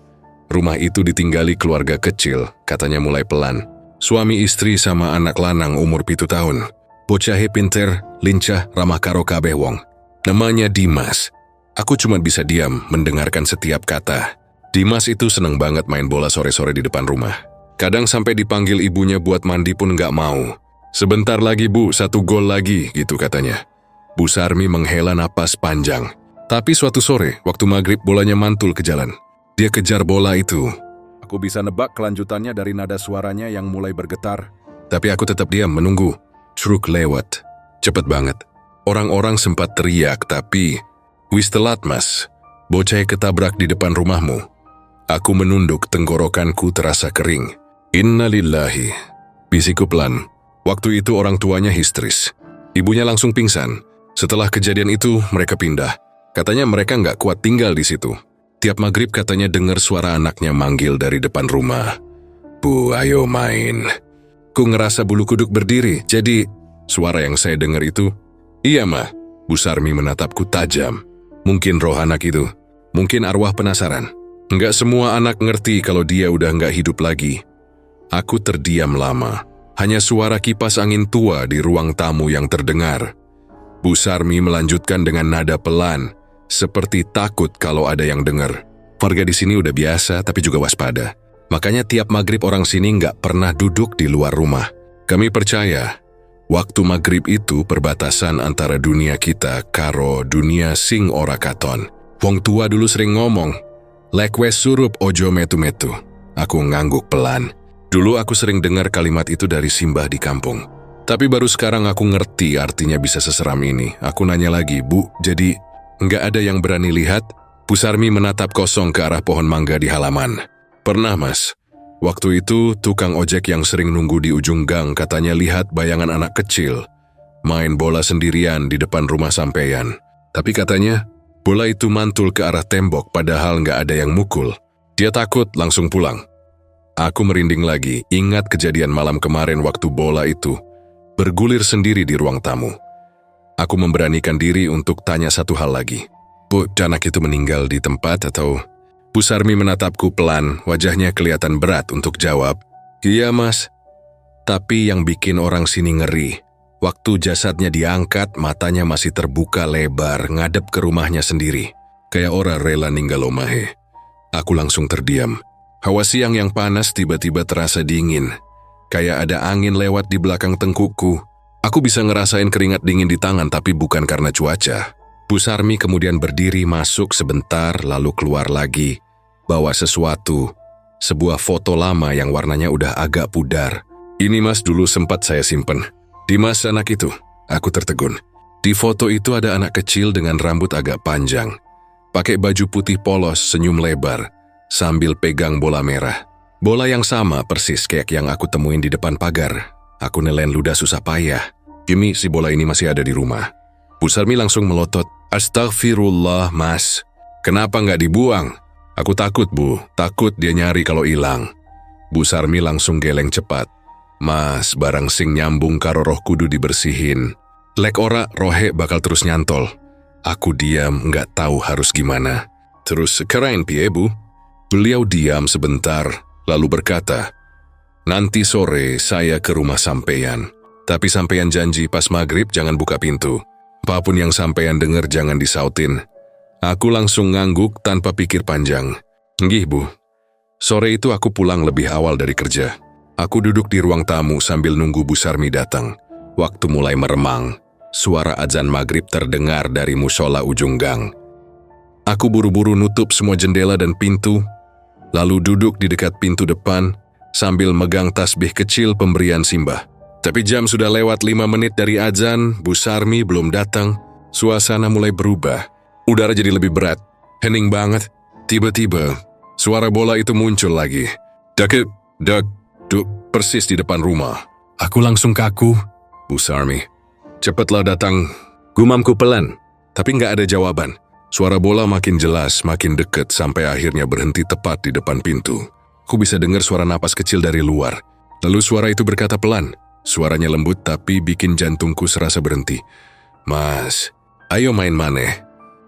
rumah itu ditinggali keluarga kecil, katanya mulai pelan. Suami istri sama anak lanang umur 7 tahun. Bocahe pinter, lincah, ramah karo kabeh wong. Namanya Dimas. Aku cuma bisa diam mendengarkan setiap kata. Dimas itu seneng banget main bola sore-sore di depan rumah. Kadang sampai dipanggil ibunya buat mandi pun gak mau. Sebentar lagi bu, 1 gol lagi, gitu katanya. Bu Sarmi menghela napas panjang. Tapi suatu sore, waktu maghrib bolanya mantul ke jalan. Dia kejar bola itu. Aku bisa nebak kelanjutannya dari nada suaranya yang mulai bergetar. Tapi aku tetap diam menunggu. Truk lewat. Cepet banget. Orang-orang sempat teriak, tapi... Wis telat mas. Bocah ketabrak di depan rumahmu. Aku menunduk, tenggorokanku terasa kering. Innalillahi. Bisiku pelan. Waktu itu orang tuanya histeris. Ibunya langsung pingsan. Setelah kejadian itu, mereka pindah. Katanya mereka nggak kuat tinggal di situ. Tiap maghrib katanya dengar suara anaknya manggil dari depan rumah. Bu, ayo main. Ku ngerasa bulu kuduk berdiri, jadi suara yang saya dengar itu, iya mah. Bu Sarmi menatapku tajam. Mungkin roh anak itu, mungkin arwah penasaran. Nggak semua anak ngerti kalau dia udah nggak hidup lagi. Aku terdiam lama. Hanya suara kipas angin tua di ruang tamu yang terdengar. Bu Sarmi melanjutkan dengan nada pelan, seperti takut kalau ada yang dengar. Warga di sini udah biasa, tapi juga waspada. Makanya tiap maghrib orang sini nggak pernah duduk di luar rumah. Kami percaya, waktu maghrib itu perbatasan antara dunia kita karo dunia sing ora katon. Wong tua dulu sering ngomong, lek wes surup ojo metu-metu. Aku ngangguk pelan. Dulu aku sering dengar kalimat itu dari simbah di kampung. Tapi baru sekarang aku ngerti artinya bisa seseram ini. Aku nanya lagi, Bu, jadi nggak ada yang berani lihat? Bu Sarmi menatap kosong ke arah pohon mangga di halaman. Pernah mas. Waktu itu tukang ojek yang sering nunggu di ujung gang katanya lihat bayangan anak kecil main bola sendirian di depan rumah sampeyan. Tapi katanya bola itu mantul ke arah tembok padahal nggak ada yang mukul. Dia takut langsung pulang. Aku merinding lagi, ingat kejadian malam kemarin waktu bola itu bergulir sendiri di ruang tamu. Aku memberanikan diri untuk tanya satu hal lagi. Bu, anak itu meninggal di tempat atau... Bu Sarmi menatapku pelan, wajahnya kelihatan berat untuk jawab. Iya mas. Tapi yang bikin orang sini ngeri, waktu jasadnya diangkat, matanya masih terbuka lebar, ngadep ke rumahnya sendiri. Kayak orang rela ninggal omahe. Aku langsung terdiam. Hawa siang yang panas tiba-tiba terasa dingin. Kayak ada angin lewat di belakang tengkukku. Aku bisa ngerasain keringat dingin di tangan tapi bukan karena cuaca. Bu Sarmi kemudian berdiri masuk sebentar lalu keluar lagi. Bawa sesuatu. Sebuah foto lama yang warnanya udah agak pudar. Ini mas dulu sempat saya simpen. Dimas anak itu. Aku tertegun. Di foto itu ada anak kecil dengan rambut agak panjang. Pakai baju putih polos senyum lebar. Sambil pegang bola merah. Bola yang sama persis kayak yang aku temuin di depan pagar. Aku nelen ludah susah payah. Kimi, si bola ini masih ada di rumah. Bu Sarmi langsung melotot. Astagfirullah mas. Kenapa nggak dibuang? Aku takut bu. Takut dia nyari kalau hilang. Bu Sarmi langsung geleng cepat. Mas, barang sing nyambung karo roh kudu dibersihin. Lek ora rohe bakal terus nyantol. Aku diam nggak tahu harus gimana. Terus kerain piye bu? Beliau diam sebentar. Lalu berkata, nanti sore saya ke rumah sampeyan. Tapi sampeyan janji pas maghrib jangan buka pintu. Apapun yang sampeyan dengar jangan disautin. Aku langsung ngangguk tanpa pikir panjang. Nggih bu. Sore itu aku pulang lebih awal dari kerja. Aku duduk di ruang tamu sambil nunggu Bu Sarmi datang. Waktu mulai meremang. Suara azan maghrib terdengar dari musola ujung gang. Aku buru-buru nutup semua jendela dan pintu. Lalu duduk di dekat pintu depan sambil megang tasbih kecil pemberian simbah. Tapi jam sudah lewat 5 menit dari azan, Bu Sarmi belum datang. Suasana mulai berubah. Udara jadi lebih berat. Hening banget. Tiba-tiba, suara bola itu muncul lagi. Duk, persis di depan rumah. Aku langsung kaku. Bu Sarmi, cepatlah datang. Gumamku pelan, tapi nggak ada jawaban. Suara bola makin jelas, makin dekat sampai akhirnya berhenti tepat di depan pintu. Aku bisa dengar suara napas kecil dari luar. Lalu suara itu berkata pelan. Suaranya lembut tapi bikin jantungku serasa berhenti. Mas, ayo main maneh.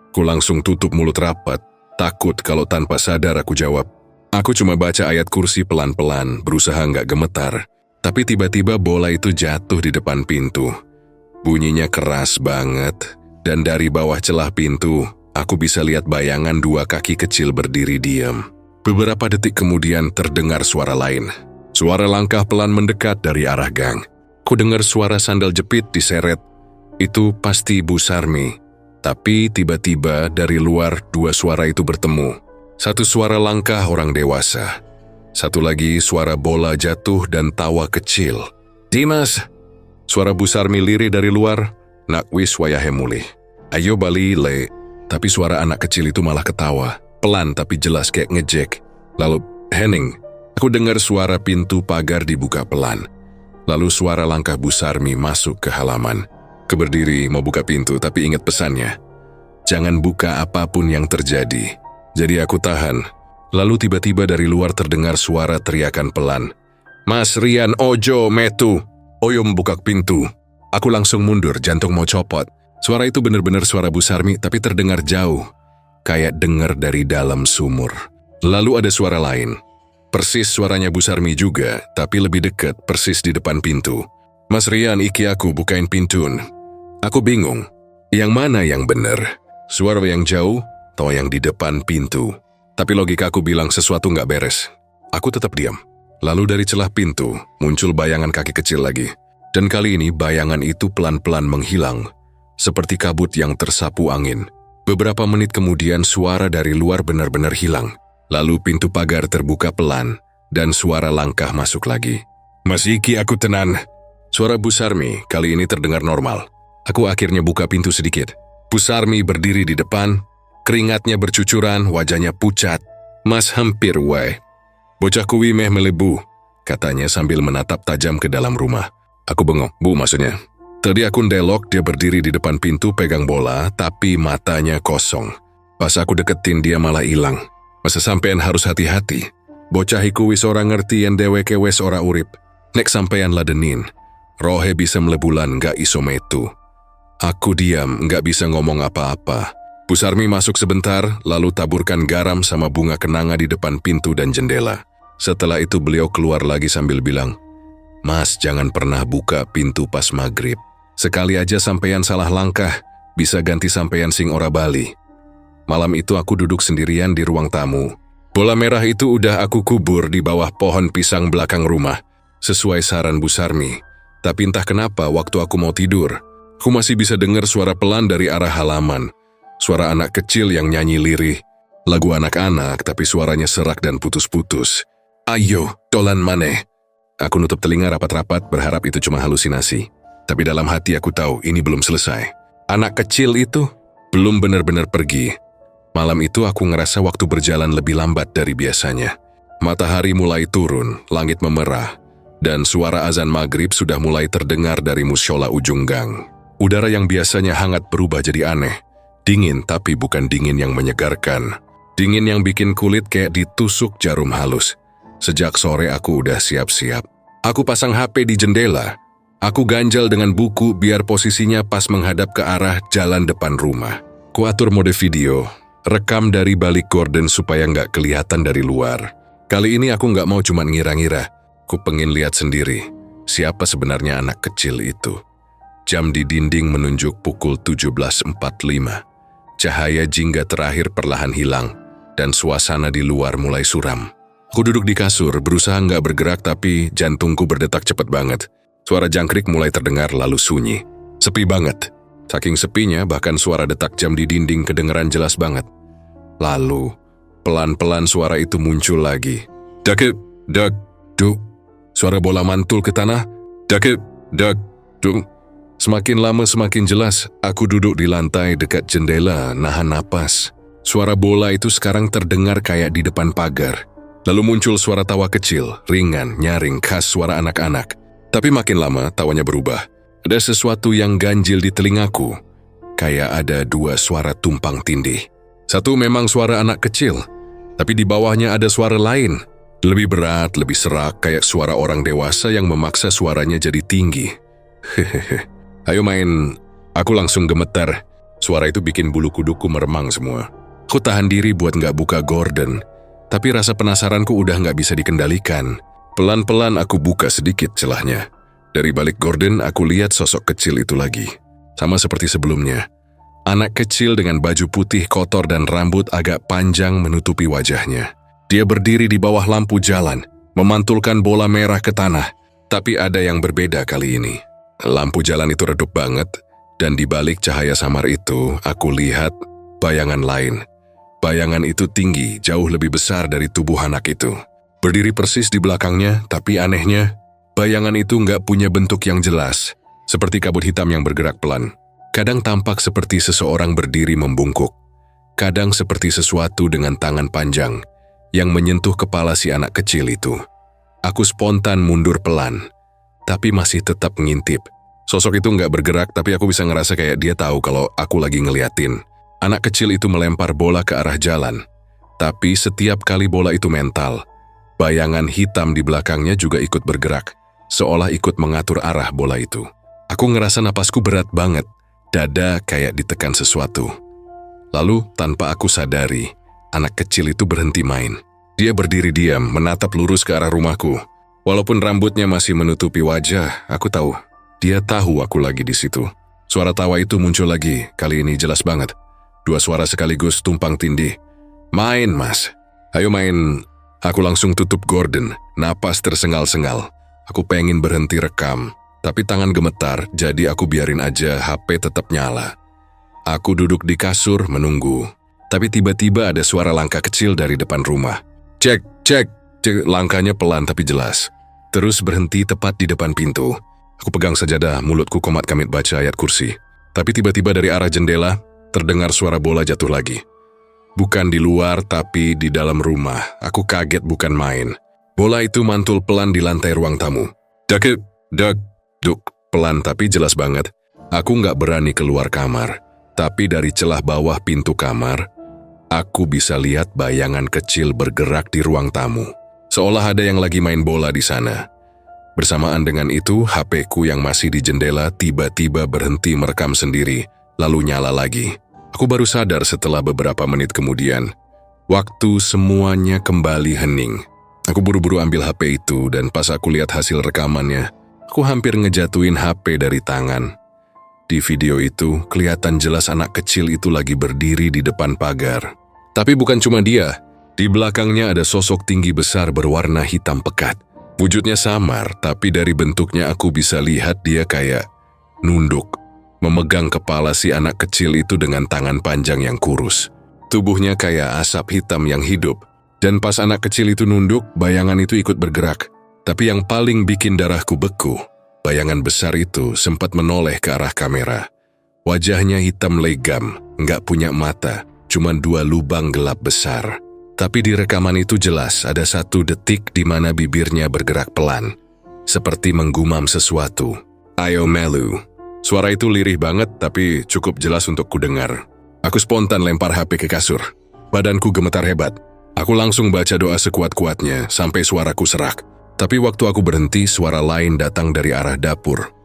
Ku langsung tutup mulut rapat, takut kalau tanpa sadar aku jawab. Aku cuma baca ayat kursi pelan-pelan, berusaha nggak gemetar. Tapi tiba-tiba bola itu jatuh di depan pintu. Bunyinya keras banget, dan dari bawah celah pintu, aku bisa lihat bayangan dua kaki kecil berdiri diam. Beberapa detik kemudian terdengar suara lain. Suara langkah pelan mendekat dari arah gang. Ku dengar suara sandal jepit diseret. Itu pasti Bu Sarmi. Tapi tiba-tiba dari luar dua suara itu bertemu. Satu suara langkah orang dewasa. Satu lagi suara bola jatuh dan tawa kecil. Dimas! Suara Bu Sarmi lirih dari luar. Nak wis wayahe mulih. Ayo bali le. Tapi suara anak kecil itu malah ketawa. Pelan tapi jelas kayak ngejek. Lalu, Henning. Aku dengar suara pintu pagar dibuka pelan. Lalu suara langkah Bu Sarmi masuk ke halaman. Aku berdiri mau buka pintu tapi ingat pesannya. Jangan buka apapun yang terjadi. Jadi aku tahan. Lalu tiba-tiba dari luar terdengar suara teriakan pelan. Mas Rian ojo metu. Oyo membuka pintu. Aku langsung mundur, jantung mau copot. Suara itu benar-benar suara Bu Sarmi tapi terdengar jauh. Kayak dengar dari dalam sumur. Lalu ada suara lain. Persis suaranya Bu Sarmi juga, tapi lebih dekat persis di depan pintu. Mas Rian iki aku bukain pintun. Aku bingung, yang mana yang benar? Suara yang jauh atau yang di depan pintu? Tapi logika aku bilang sesuatu nggak beres. Aku tetap diam. Lalu dari celah pintu, muncul bayangan kaki kecil lagi. Dan kali ini bayangan itu pelan-pelan menghilang, seperti kabut yang tersapu angin. Beberapa menit kemudian suara dari luar benar-benar hilang. Lalu pintu pagar terbuka pelan, dan suara langkah masuk lagi. Mas iki aku tenan. Suara Bu Sarmi kali ini terdengar normal. Aku akhirnya buka pintu sedikit. Bu Sarmi berdiri di depan, keringatnya bercucuran, wajahnya pucat. Mas hampir wae. Bocah kuwi meh melebu, katanya sambil menatap tajam ke dalam rumah. Aku bengong, Bu maksudnya. Tadi aku ndelok dia berdiri di depan pintu pegang bola, tapi matanya kosong. Pas aku deketin dia malah hilang. Masa sampean harus hati-hati. Bocah iku wis ora ngerti yen dheweke wis ora urip. Nek sampean ladenin, rohe bisa melebulan gak iso metu. Aku diam, gak bisa ngomong apa-apa. Bu Sarmi masuk sebentar, lalu taburkan garam sama bunga kenanga di depan pintu dan jendela. Setelah itu beliau keluar lagi sambil bilang, Mas jangan pernah buka pintu pas maghrib. Sekali aja sampean salah langkah, bisa ganti sampean sing ora bali. Malam itu aku duduk sendirian di ruang tamu. Bola merah itu udah aku kubur di bawah pohon pisang belakang rumah, sesuai saran Bu Sarmi. Tapi entah kenapa waktu aku mau tidur, aku masih bisa dengar suara pelan dari arah halaman. Suara anak kecil yang nyanyi lirih. Lagu anak-anak tapi suaranya serak dan putus-putus. Ayo, dolan maneh. Aku nutup telinga rapat-rapat berharap itu cuma halusinasi. Tapi dalam hati aku tahu ini belum selesai. Anak kecil itu belum benar-benar pergi. Malam itu aku ngerasa waktu berjalan lebih lambat dari biasanya. Matahari mulai turun, langit memerah, dan suara azan maghrib sudah mulai terdengar dari musyola ujung gang. Udara yang biasanya hangat berubah jadi aneh. Dingin tapi bukan dingin yang menyegarkan. Dingin yang bikin kulit kayak ditusuk jarum halus. Sejak sore aku udah siap-siap. Aku pasang HP di jendela. Aku ganjal dengan buku biar posisinya pas menghadap ke arah jalan depan rumah. Ku atur mode video, rekam dari balik gorden supaya nggak kelihatan dari luar. Kali ini aku nggak mau cuma ngira-ngira. Ku pengen lihat sendiri siapa sebenarnya anak kecil itu. Jam di dinding menunjuk pukul 17.45. Cahaya jingga terakhir perlahan hilang, dan suasana di luar mulai suram. Aku duduk di kasur, berusaha nggak bergerak tapi jantungku berdetak cepat banget. Suara jangkrik mulai terdengar lalu sunyi. Sepi banget. Saking sepinya bahkan suara detak jam di dinding kedengeran jelas banget. Lalu, pelan-pelan suara itu muncul lagi. Dakip, dak, duk. Suara bola mantul ke tanah. Dakip, dak, duk. Semakin lama semakin jelas, aku duduk di lantai dekat jendela, nahan napas. Suara bola itu sekarang terdengar kayak di depan pagar. Lalu muncul suara tawa kecil, ringan, nyaring, khas suara anak-anak. Tapi makin lama, tawanya berubah. Ada sesuatu yang ganjil di telingaku. kayak ada dua suara tumpang tindih. Satu memang suara anak kecil, tapi di bawahnya ada suara lain. Lebih berat, lebih serak, kayak suara orang dewasa yang memaksa suaranya jadi tinggi. Hehehe. Ayo main. Aku langsung gemetar. Suara itu bikin bulu kuduku meremang semua. Aku tahan diri buat nggak buka gorden, tapi rasa penasaranku udah nggak bisa dikendalikan. Pelan-pelan aku buka sedikit celahnya. Dari balik gorden aku lihat sosok kecil itu lagi. Sama seperti sebelumnya. Anak kecil dengan baju putih kotor dan rambut agak panjang menutupi wajahnya. Dia berdiri di bawah lampu jalan, memantulkan bola merah ke tanah. Tapi ada yang berbeda kali ini. Lampu jalan itu redup banget, dan di balik cahaya samar itu aku lihat bayangan lain. Bayangan itu tinggi, jauh lebih besar dari tubuh anak itu. Berdiri persis di belakangnya, tapi anehnya, bayangan itu nggak punya bentuk yang jelas, seperti kabut hitam yang bergerak pelan. Kadang tampak seperti seseorang berdiri membungkuk. Kadang seperti sesuatu dengan tangan panjang yang menyentuh kepala si anak kecil itu. Aku spontan mundur pelan, tapi masih tetap ngintip. Sosok itu nggak bergerak, tapi aku bisa ngerasa kayak dia tahu kalau aku lagi ngeliatin. Anak kecil itu melempar bola ke arah jalan. Tapi setiap kali bola itu mental, bayangan hitam di belakangnya juga ikut bergerak, seolah ikut mengatur arah bola itu. Aku ngerasa napasku berat banget. Dada kayak ditekan sesuatu. Lalu, tanpa aku sadari, anak kecil itu berhenti main. Dia berdiri diam, menatap lurus ke arah rumahku. Walaupun rambutnya masih menutupi wajah, aku tahu. Dia tahu aku lagi di situ. Suara tawa itu muncul lagi, kali ini jelas banget. Dua suara sekaligus tumpang tindih. Main, Mas. Ayo main. Aku langsung tutup gorden, napas tersengal-sengal. Aku pengen berhenti rekam. Tapi tangan gemetar, jadi aku biarin aja HP tetap nyala. Aku duduk di kasur menunggu. Tapi tiba-tiba ada suara langkah kecil dari depan rumah. Cek, cek, cek. Langkahnya pelan tapi jelas. Terus berhenti tepat di depan pintu. Aku pegang sajadah, mulutku komat kamit baca ayat kursi. Tapi tiba-tiba dari arah jendela, terdengar suara bola jatuh lagi. Bukan di luar, tapi di dalam rumah. Aku kaget bukan main. Bola itu mantul pelan di lantai ruang tamu. Duk, pelan tapi jelas banget. Aku nggak berani keluar kamar. Tapi dari celah bawah pintu kamar, aku bisa lihat bayangan kecil bergerak di ruang tamu. Seolah ada yang lagi main bola di sana. Bersamaan dengan itu, HP-ku yang masih di jendela tiba-tiba berhenti merekam sendiri, lalu nyala lagi. Aku baru sadar setelah beberapa menit kemudian. Waktu semuanya kembali hening. Aku buru-buru ambil HP itu dan pas aku lihat hasil rekamannya, aku hampir ngejatuhin HP dari tangan. Di video itu, kelihatan jelas anak kecil itu lagi berdiri di depan pagar. Tapi bukan cuma dia. Di belakangnya ada sosok tinggi besar berwarna hitam pekat. Wujudnya samar, tapi dari bentuknya aku bisa lihat dia kayak nunduk, memegang kepala si anak kecil itu dengan tangan panjang yang kurus. Tubuhnya kayak asap hitam yang hidup. Dan pas anak kecil itu nunduk, bayangan itu ikut bergerak. Tapi yang paling bikin darahku beku, bayangan besar itu sempat menoleh ke arah kamera. Wajahnya hitam legam, nggak punya mata, cuma dua lubang gelap besar. Tapi di rekaman itu jelas ada 1 detik di mana bibirnya bergerak pelan, seperti menggumam sesuatu. Ayo melu. Suara itu lirih banget tapi cukup jelas untuk kudengar. Aku spontan lempar HP ke kasur. Badanku gemetar hebat. Aku langsung baca doa sekuat-kuatnya sampai suaraku serak. Tapi waktu aku berhenti, suara lain datang dari arah dapur.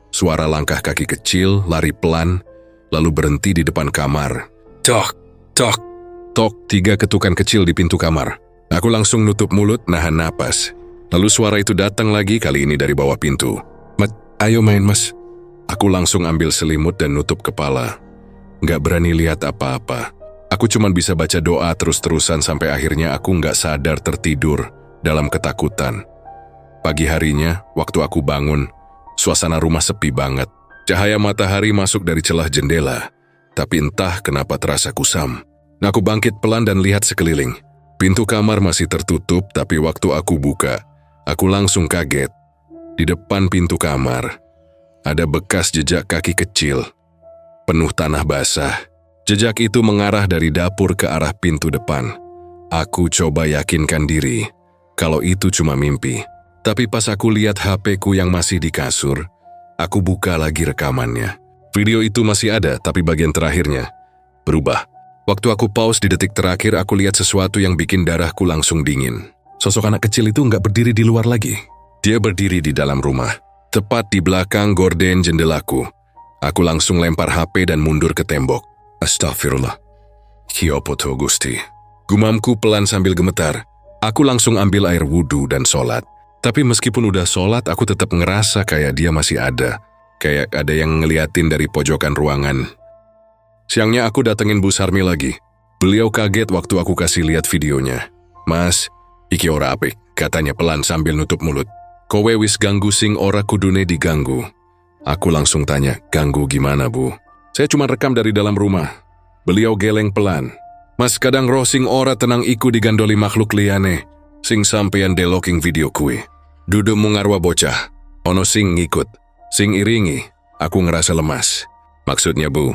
Suara langkah kaki kecil, lari pelan, lalu berhenti di depan kamar. Tok, tok, tok, 3 ketukan kecil di pintu kamar. Aku langsung nutup mulut, nahan napas. Lalu suara itu datang lagi, kali ini dari bawah pintu. Ayo main, Mas. Aku langsung ambil selimut dan nutup kepala. Nggak berani lihat apa-apa. Aku cuma bisa baca doa terus-terusan sampai akhirnya aku nggak sadar tertidur dalam ketakutan. Pagi harinya, waktu aku bangun, suasana rumah sepi banget. Cahaya matahari masuk dari celah jendela, tapi entah kenapa terasa kusam. Aku bangkit pelan dan lihat sekeliling. Pintu kamar masih tertutup, tapi waktu aku buka, aku langsung kaget. Di depan pintu kamar, ada bekas jejak kaki kecil, penuh tanah basah. Jejak itu mengarah dari dapur ke arah pintu depan. Aku coba yakinkan diri kalau itu cuma mimpi. Tapi pas aku lihat HP-ku yang masih di kasur, aku buka lagi rekamannya. Video itu masih ada, tapi bagian terakhirnya berubah. Waktu aku pause di detik terakhir, aku lihat sesuatu yang bikin darahku langsung dingin. Sosok anak kecil itu nggak berdiri di luar lagi. Dia berdiri di dalam rumah, tepat di belakang gorden jendelaku. Aku langsung lempar HP dan mundur ke tembok. Astagfirullah. Kiopo to Gusti. Gumamku pelan sambil gemetar. Aku langsung ambil air wudhu dan sholat. Tapi meskipun udah sholat, aku tetap ngerasa kayak dia masih ada. Kayak ada yang ngeliatin dari pojokan ruangan. Siangnya aku datengin Bu Sarmi lagi. Beliau kaget waktu aku kasih lihat videonya. Mas, iki ora apik, katanya pelan sambil nutup mulut. Kowe wis ganggu sing ora kudune diganggu. Aku langsung tanya, ganggu gimana Bu? Saya cuma rekam dari dalam rumah. Beliau geleng pelan. Mas kadang roh sing ora tenang iku digandoli makhluk liyane. Sing sampeyan deloking video kue. Dudu mungarwa bocah. Ono sing ngikut. Sing iringi. Aku ngerasa lemas. Maksudnya Bu,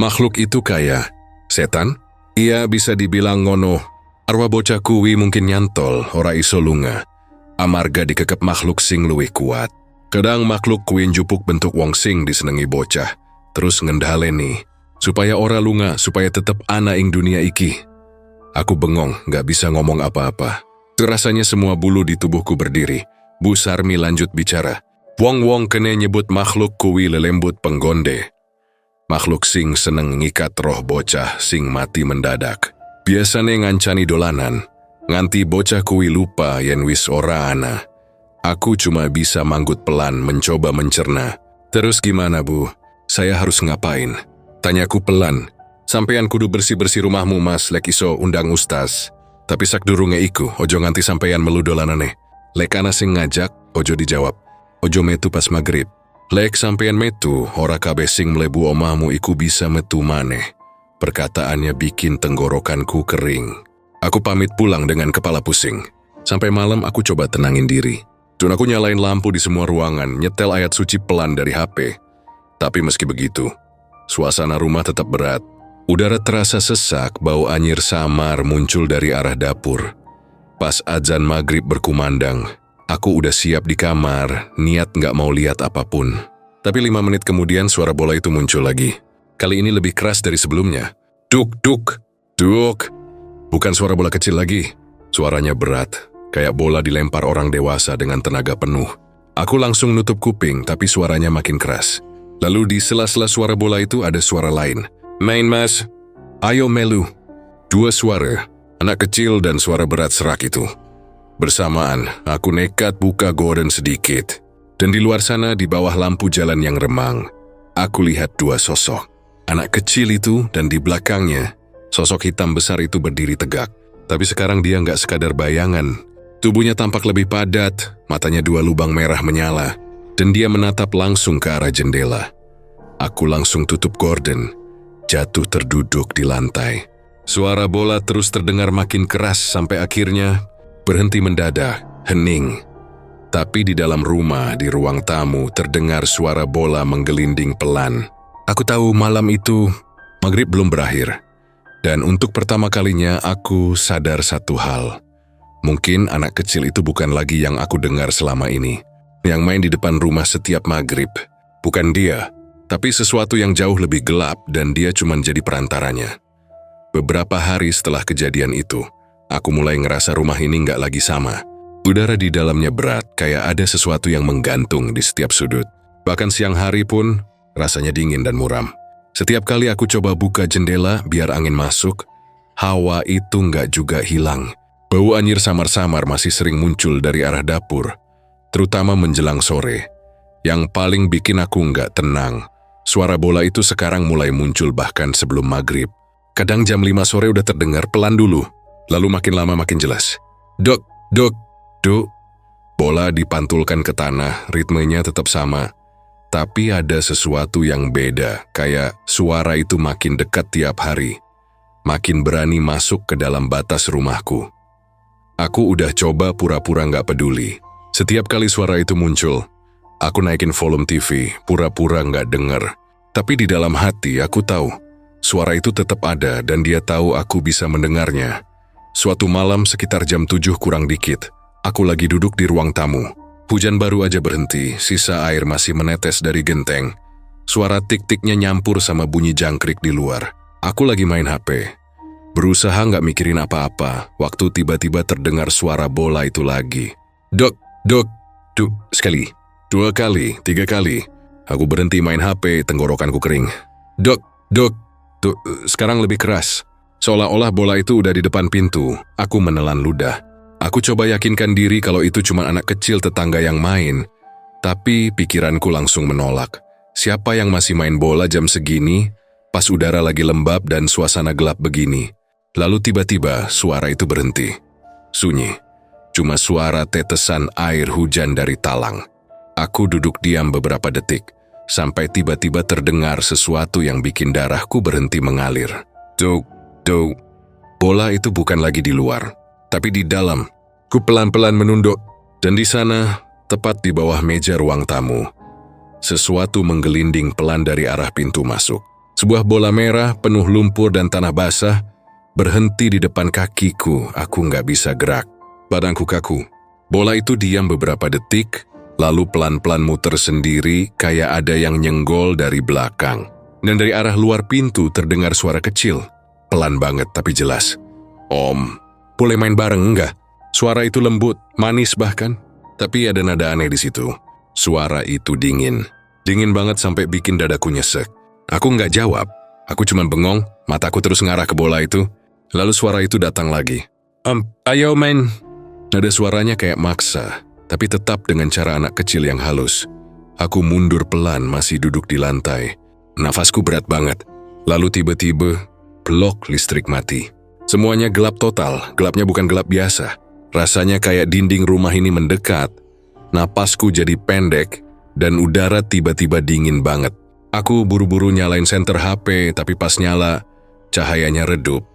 makhluk itu kayak setan? Iya bisa dibilang ngono. Arwah bocah kuwi mungkin nyantol, ora iso lunga. Amarga dikekep makhluk sing luwih kuat. Kadang makhluk kuwi njupuk bentuk wong sing disenengi bocah. Terus ngendhaleni. Supaya ora lunga, supaya tetep ana ing dunia iki. Aku bengong, gak bisa ngomong apa-apa. Terasanya semua bulu di tubuhku berdiri. Bu Sarmi lanjut bicara. Wong-wong kene nyebut makhluk kuwi lelembut penggonde. Makhluk sing seneng ngikat roh bocah sing mati mendadak. Biasane ngancani dolanan, nganti bocah kuwi lupa yen wis ora ana. Aku cuma bisa manggut pelan mencoba mencerna. Terus gimana Bu? Saya harus ngapain? Tanyaku pelan. Sampeyan kudu bersih-bersih rumahmu Mas, lek iso undang ustaz. Tapi sak durunge iku, ojo nganti sampeyan melu dolanane. Lek ana sing ngajak, ojo dijawab. Ojo metu pas maghrib. Lek sampeyan metu, ora kabeh sing mlebu omahmu iku bisa metu maneh. Perkataannya bikin tenggorokanku kering. Aku pamit pulang dengan kepala pusing. Sampai malam aku coba tenangin diri. Dan aku nyalain lampu di semua ruangan, nyetel ayat suci pelan dari HP. Tapi meski begitu, suasana rumah tetap berat. Udara terasa sesak, bau anyir samar muncul dari arah dapur. Pas azan maghrib berkumandang, aku udah siap di kamar, niat gak mau lihat apapun. Tapi 5 menit kemudian suara bola itu muncul lagi. Kali ini lebih keras dari sebelumnya. Duk, duk, duk. Bukan suara bola kecil lagi. Suaranya berat, kayak bola dilempar orang dewasa dengan tenaga penuh. Aku langsung nutup kuping, tapi suaranya makin keras. Lalu di sela-sela suara bola itu ada suara lain. Main Mas, ayo melu. 2 suara, anak kecil dan suara berat serak itu. Bersamaan, aku nekat buka gorden sedikit. Dan di luar sana, di bawah lampu jalan yang remang, aku lihat 2 sosok. Anak kecil itu dan di belakangnya, sosok hitam besar itu berdiri tegak. Tapi sekarang dia nggak sekadar bayangan. Tubuhnya tampak lebih padat, matanya 2 lubang merah menyala, dan dia menatap langsung ke arah jendela. Aku langsung tutup gorden, jatuh terduduk di lantai. Suara bola terus terdengar makin keras sampai akhirnya berhenti mendadak, hening. Tapi di dalam rumah, di ruang tamu, terdengar suara bola menggelinding pelan. Aku tahu malam itu, maghrib belum berakhir. Dan untuk pertama kalinya aku sadar satu hal. Mungkin anak kecil itu bukan lagi yang aku dengar selama ini. Yang main di depan rumah setiap maghrib. Bukan dia, tapi sesuatu yang jauh lebih gelap dan dia cuma jadi perantaranya. Beberapa hari setelah kejadian itu, aku mulai ngerasa rumah ini nggak lagi sama. Udara di dalamnya berat, kayak ada sesuatu yang menggantung di setiap sudut. Bahkan siang hari pun, rasanya dingin dan muram. Setiap kali aku coba buka jendela biar angin masuk, hawa itu nggak juga hilang. Bau anyir samar-samar masih sering muncul dari arah dapur, terutama menjelang sore. Yang paling bikin aku nggak tenang, suara bola itu sekarang mulai muncul bahkan sebelum maghrib. Kadang jam 5 sore udah terdengar pelan dulu, lalu makin lama makin jelas. Dok, dok, dok. Bola dipantulkan ke tanah, ritmenya tetap sama. Tapi ada sesuatu yang beda, kayak suara itu makin dekat tiap hari. Makin berani masuk ke dalam batas rumahku. Aku udah coba pura-pura nggak peduli. Setiap kali suara itu muncul, aku naikin volume TV, pura-pura nggak denger. Tapi di dalam hati aku tahu, suara itu tetap ada dan dia tahu aku bisa mendengarnya. Suatu malam sekitar jam 7 kurang dikit, aku lagi duduk di ruang tamu. Hujan baru aja berhenti, sisa air masih menetes dari genteng. Suara tik-tiknya nyampur sama bunyi jangkrik di luar. Aku lagi main HP. Berusaha nggak mikirin apa-apa, waktu tiba-tiba terdengar suara bola itu lagi. Dok, dok, duk, sekali, 2 kali, 3 kali. Aku berhenti main HP, tenggorokanku kering. Dok, dok, tuh, sekarang lebih keras. Seolah-olah bola itu udah di depan pintu. Aku menelan ludah. Aku coba yakinkan diri kalau itu cuma anak kecil tetangga yang main. Tapi pikiranku langsung menolak. Siapa yang masih main bola jam segini, pas udara lagi lembab dan suasana gelap begini? Lalu tiba-tiba suara itu berhenti. Sunyi. Cuma suara tetesan air hujan dari talang. Aku duduk diam beberapa detik, sampai tiba-tiba terdengar sesuatu yang bikin darahku berhenti mengalir. Duk, duk. Bola itu bukan lagi di luar, tapi di dalam. Ku pelan-pelan menunduk, dan di sana, tepat di bawah meja ruang tamu, sesuatu menggelinding pelan dari arah pintu masuk. Sebuah bola merah penuh lumpur dan tanah basah berhenti di depan kakiku. Aku nggak bisa gerak. Badanku kaku. Bola itu diam beberapa detik, lalu pelan-pelan muter sendiri kayak ada yang nyenggol dari belakang. Dan dari arah luar pintu terdengar suara kecil. Pelan banget tapi jelas. Om, boleh main bareng enggak? Suara itu lembut, manis bahkan. Tapi ada nada aneh di situ. Suara itu dingin. Dingin banget sampai bikin dadaku nyesek. Aku nggak jawab. Aku cuma bengong, mataku terus ngarah ke bola itu. Lalu suara itu datang lagi. Ayo main. Nada suaranya kayak maksa, tapi tetap dengan cara anak kecil yang halus. Aku mundur pelan masih duduk di lantai. Nafasku berat banget. Lalu tiba-tiba, blok listrik mati. Semuanya gelap total, gelapnya bukan gelap biasa. Rasanya kayak dinding rumah ini mendekat. Napasku jadi pendek, dan udara tiba-tiba dingin banget. Aku buru-buru nyalain senter HP, tapi pas nyala, cahayanya redup.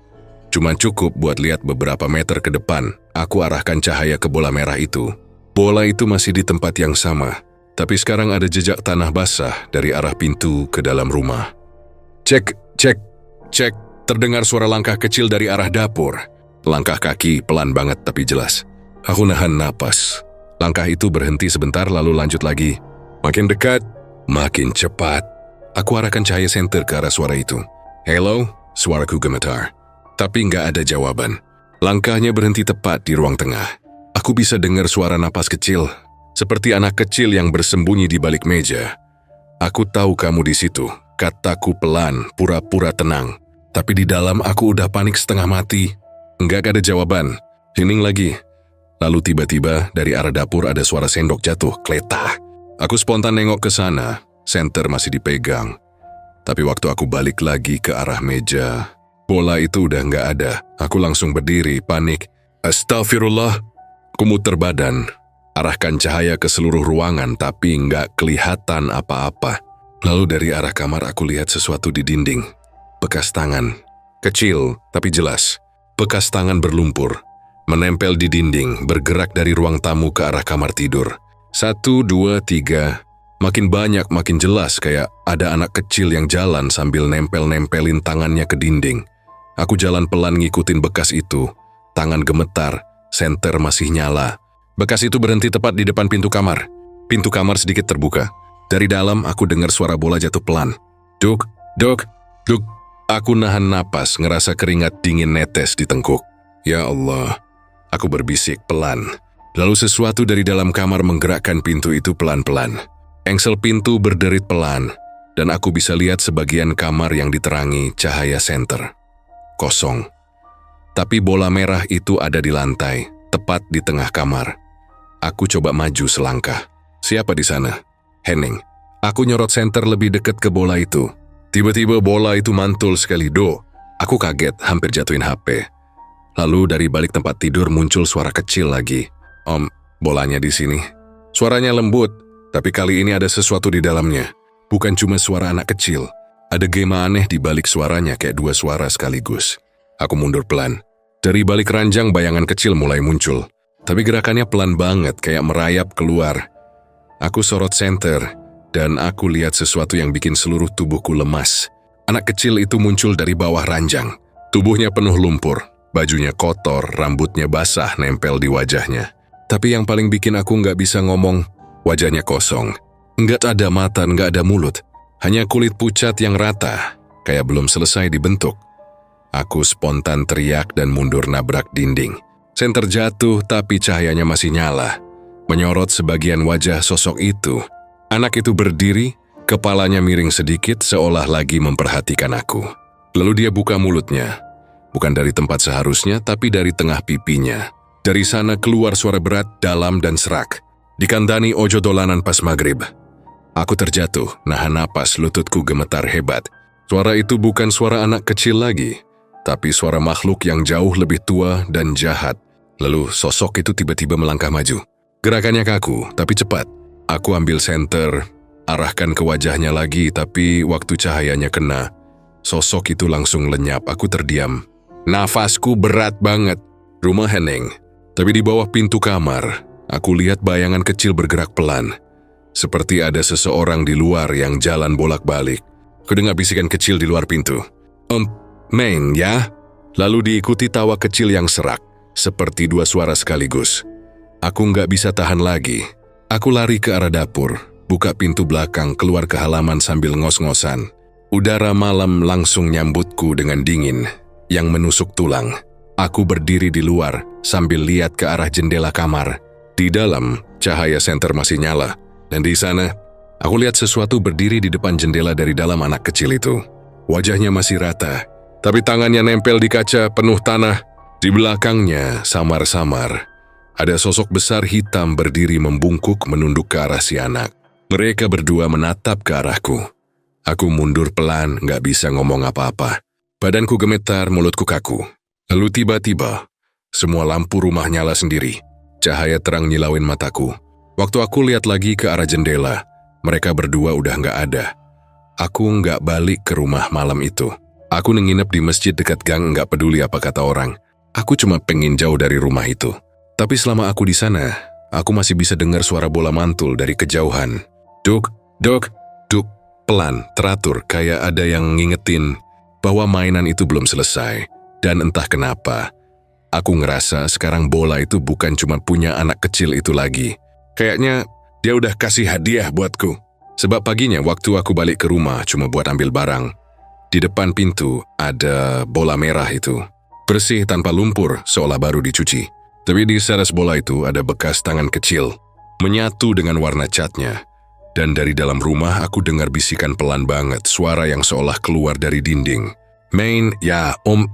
Cuma cukup buat lihat beberapa meter ke depan. Aku arahkan cahaya ke bola merah itu. Bola itu masih di tempat yang sama, tapi sekarang ada jejak tanah basah dari arah pintu ke dalam rumah. Cek, cek, cek. Terdengar suara langkah kecil dari arah dapur. Langkah kaki pelan banget tapi jelas. Aku nahan napas. Langkah itu berhenti sebentar lalu lanjut lagi. Makin dekat, makin cepat. Aku arahkan cahaya senter ke arah suara itu. Hello, suaraku gemetar. Tapi nggak ada jawaban. Langkahnya berhenti tepat di ruang tengah. Aku bisa dengar suara napas kecil, seperti anak kecil yang bersembunyi di balik meja. Aku tahu kamu di situ, kataku pelan, pura-pura tenang. Tapi di dalam aku udah panik setengah mati. Nggak ada jawaban. Hening lagi. Lalu tiba-tiba dari arah dapur ada suara sendok jatuh, kletah. Aku spontan nengok ke sana, senter masih dipegang. Tapi waktu aku balik lagi ke arah meja, bola itu udah nggak ada. Aku langsung berdiri, panik. Astagfirullah. Aku muter badan, arahkan cahaya ke seluruh ruangan tapi nggak kelihatan apa-apa. Lalu dari arah kamar aku lihat sesuatu di dinding. Bekas tangan, kecil tapi jelas. Bekas tangan berlumpur, menempel di dinding, bergerak dari ruang tamu ke arah kamar tidur. 1, 2, 3, makin banyak makin jelas kayak ada anak kecil yang jalan sambil nempel-nempelin tangannya ke dinding. Aku jalan pelan ngikutin bekas itu, tangan gemetar, senter masih nyala. Bekas itu berhenti tepat di depan pintu kamar. Pintu kamar sedikit terbuka. Dari dalam aku dengar suara bola jatuh pelan. Duk, duk, duk. Aku nahan napas, ngerasa keringat dingin netes di tengkuk. Ya Allah, aku berbisik pelan. Lalu sesuatu dari dalam kamar menggerakkan pintu itu pelan-pelan. Engsel pintu berderit pelan, dan aku bisa lihat sebagian kamar yang diterangi cahaya senter. Kosong. Tapi bola merah itu ada di lantai, tepat di tengah kamar. Aku coba maju selangkah. Siapa di sana? Henning. Aku nyorot senter lebih dekat ke bola itu. Tiba-tiba bola itu mantul sekali, do. Aku kaget, hampir jatuhin HP. Lalu dari balik tempat tidur muncul suara kecil lagi. Om, bolanya di sini. Suaranya lembut, tapi kali ini ada sesuatu di dalamnya. Bukan cuma suara anak kecil. Ada gema aneh di balik suaranya kayak 2 suara sekaligus. Aku mundur pelan. Dari balik ranjang bayangan kecil mulai muncul. Tapi gerakannya pelan banget kayak merayap keluar. Aku sorot senter. Dan aku lihat sesuatu yang bikin seluruh tubuhku lemas. Anak kecil itu muncul dari bawah ranjang. Tubuhnya penuh lumpur, bajunya kotor, rambutnya basah nempel di wajahnya. Tapi yang paling bikin aku nggak bisa ngomong, wajahnya kosong. Nggak ada mata, nggak ada mulut. Hanya kulit pucat yang rata, kayak belum selesai dibentuk. Aku spontan teriak dan mundur nabrak dinding. Senter jatuh tapi cahayanya masih nyala, menyorot sebagian wajah sosok itu. Anak itu berdiri, kepalanya miring sedikit seolah lagi memperhatikan aku. Lalu dia buka mulutnya, bukan dari tempat seharusnya tapi dari tengah pipinya. Dari sana keluar suara berat, dalam dan serak. Dikandani ojo dolanan pas maghrib. Aku terjatuh, nahan napas, lututku gemetar hebat. Suara itu bukan suara anak kecil lagi, tapi suara makhluk yang jauh lebih tua dan jahat. Lalu sosok itu tiba-tiba melangkah maju. Gerakannya kaku, tapi cepat. Aku ambil senter, arahkan ke wajahnya lagi, tapi waktu cahayanya kena, sosok itu langsung lenyap. Aku terdiam. Nafasku berat banget. Rumah hening, tapi di bawah pintu kamar, aku lihat bayangan kecil bergerak pelan. Seperti ada seseorang di luar yang jalan bolak-balik. Aku dengar bisikan kecil di luar pintu. Main ya? Lalu diikuti tawa kecil yang serak, seperti dua suara sekaligus. Aku nggak bisa tahan lagi. Aku lari ke arah dapur, buka pintu belakang, keluar ke halaman sambil ngos-ngosan. Udara malam langsung nyambutku dengan dingin, yang menusuk tulang. Aku berdiri di luar, sambil lihat ke arah jendela kamar. Di dalam, cahaya senter masih nyala. Dan di sana, aku lihat sesuatu berdiri di depan jendela dari dalam anak kecil itu. Wajahnya masih rata, tapi tangannya nempel di kaca penuh tanah. Di belakangnya, samar-samar, ada sosok besar hitam berdiri membungkuk menunduk ke arah si anak. Mereka berdua menatap ke arahku. Aku mundur pelan, gak bisa ngomong apa-apa. Badanku gemetar, mulutku kaku. Lalu tiba-tiba, semua lampu rumah nyala sendiri. Cahaya terang nyilauin mataku. Waktu aku lihat lagi ke arah jendela, mereka berdua udah nggak ada. Aku nggak balik ke rumah malam itu. Aku nginep di masjid dekat gang, nggak peduli apa kata orang. Aku cuma pengen jauh dari rumah itu. Tapi selama aku di sana, aku masih bisa dengar suara bola mantul dari kejauhan. Duk, duk, duk, pelan, teratur, kayak ada yang ngingetin bahwa mainan itu belum selesai. Dan entah kenapa, aku ngerasa sekarang bola itu bukan cuma punya anak kecil itu lagi. Kayaknya dia udah kasih hadiah buatku. Sebab paginya waktu aku balik ke rumah cuma buat ambil barang. Di depan pintu ada bola merah itu. Bersih tanpa lumpur, seolah baru dicuci. Tapi di seras bola itu ada bekas tangan kecil, menyatu dengan warna catnya. Dan dari dalam rumah aku dengar bisikan pelan banget, suara yang seolah keluar dari dinding. Main, ya om.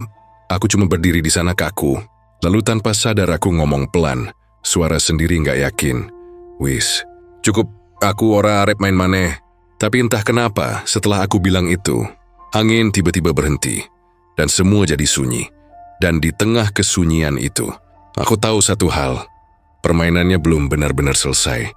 Aku cuma berdiri di sana kaku. Lalu tanpa sadar aku ngomong pelan, suara sendiri nggak yakin. Wis, cukup aku ora arep main maneh. Tapi entah kenapa setelah aku bilang itu, angin tiba-tiba berhenti dan semua jadi sunyi. Dan di tengah kesunyian itu, aku tahu satu hal, permainannya belum benar-benar selesai.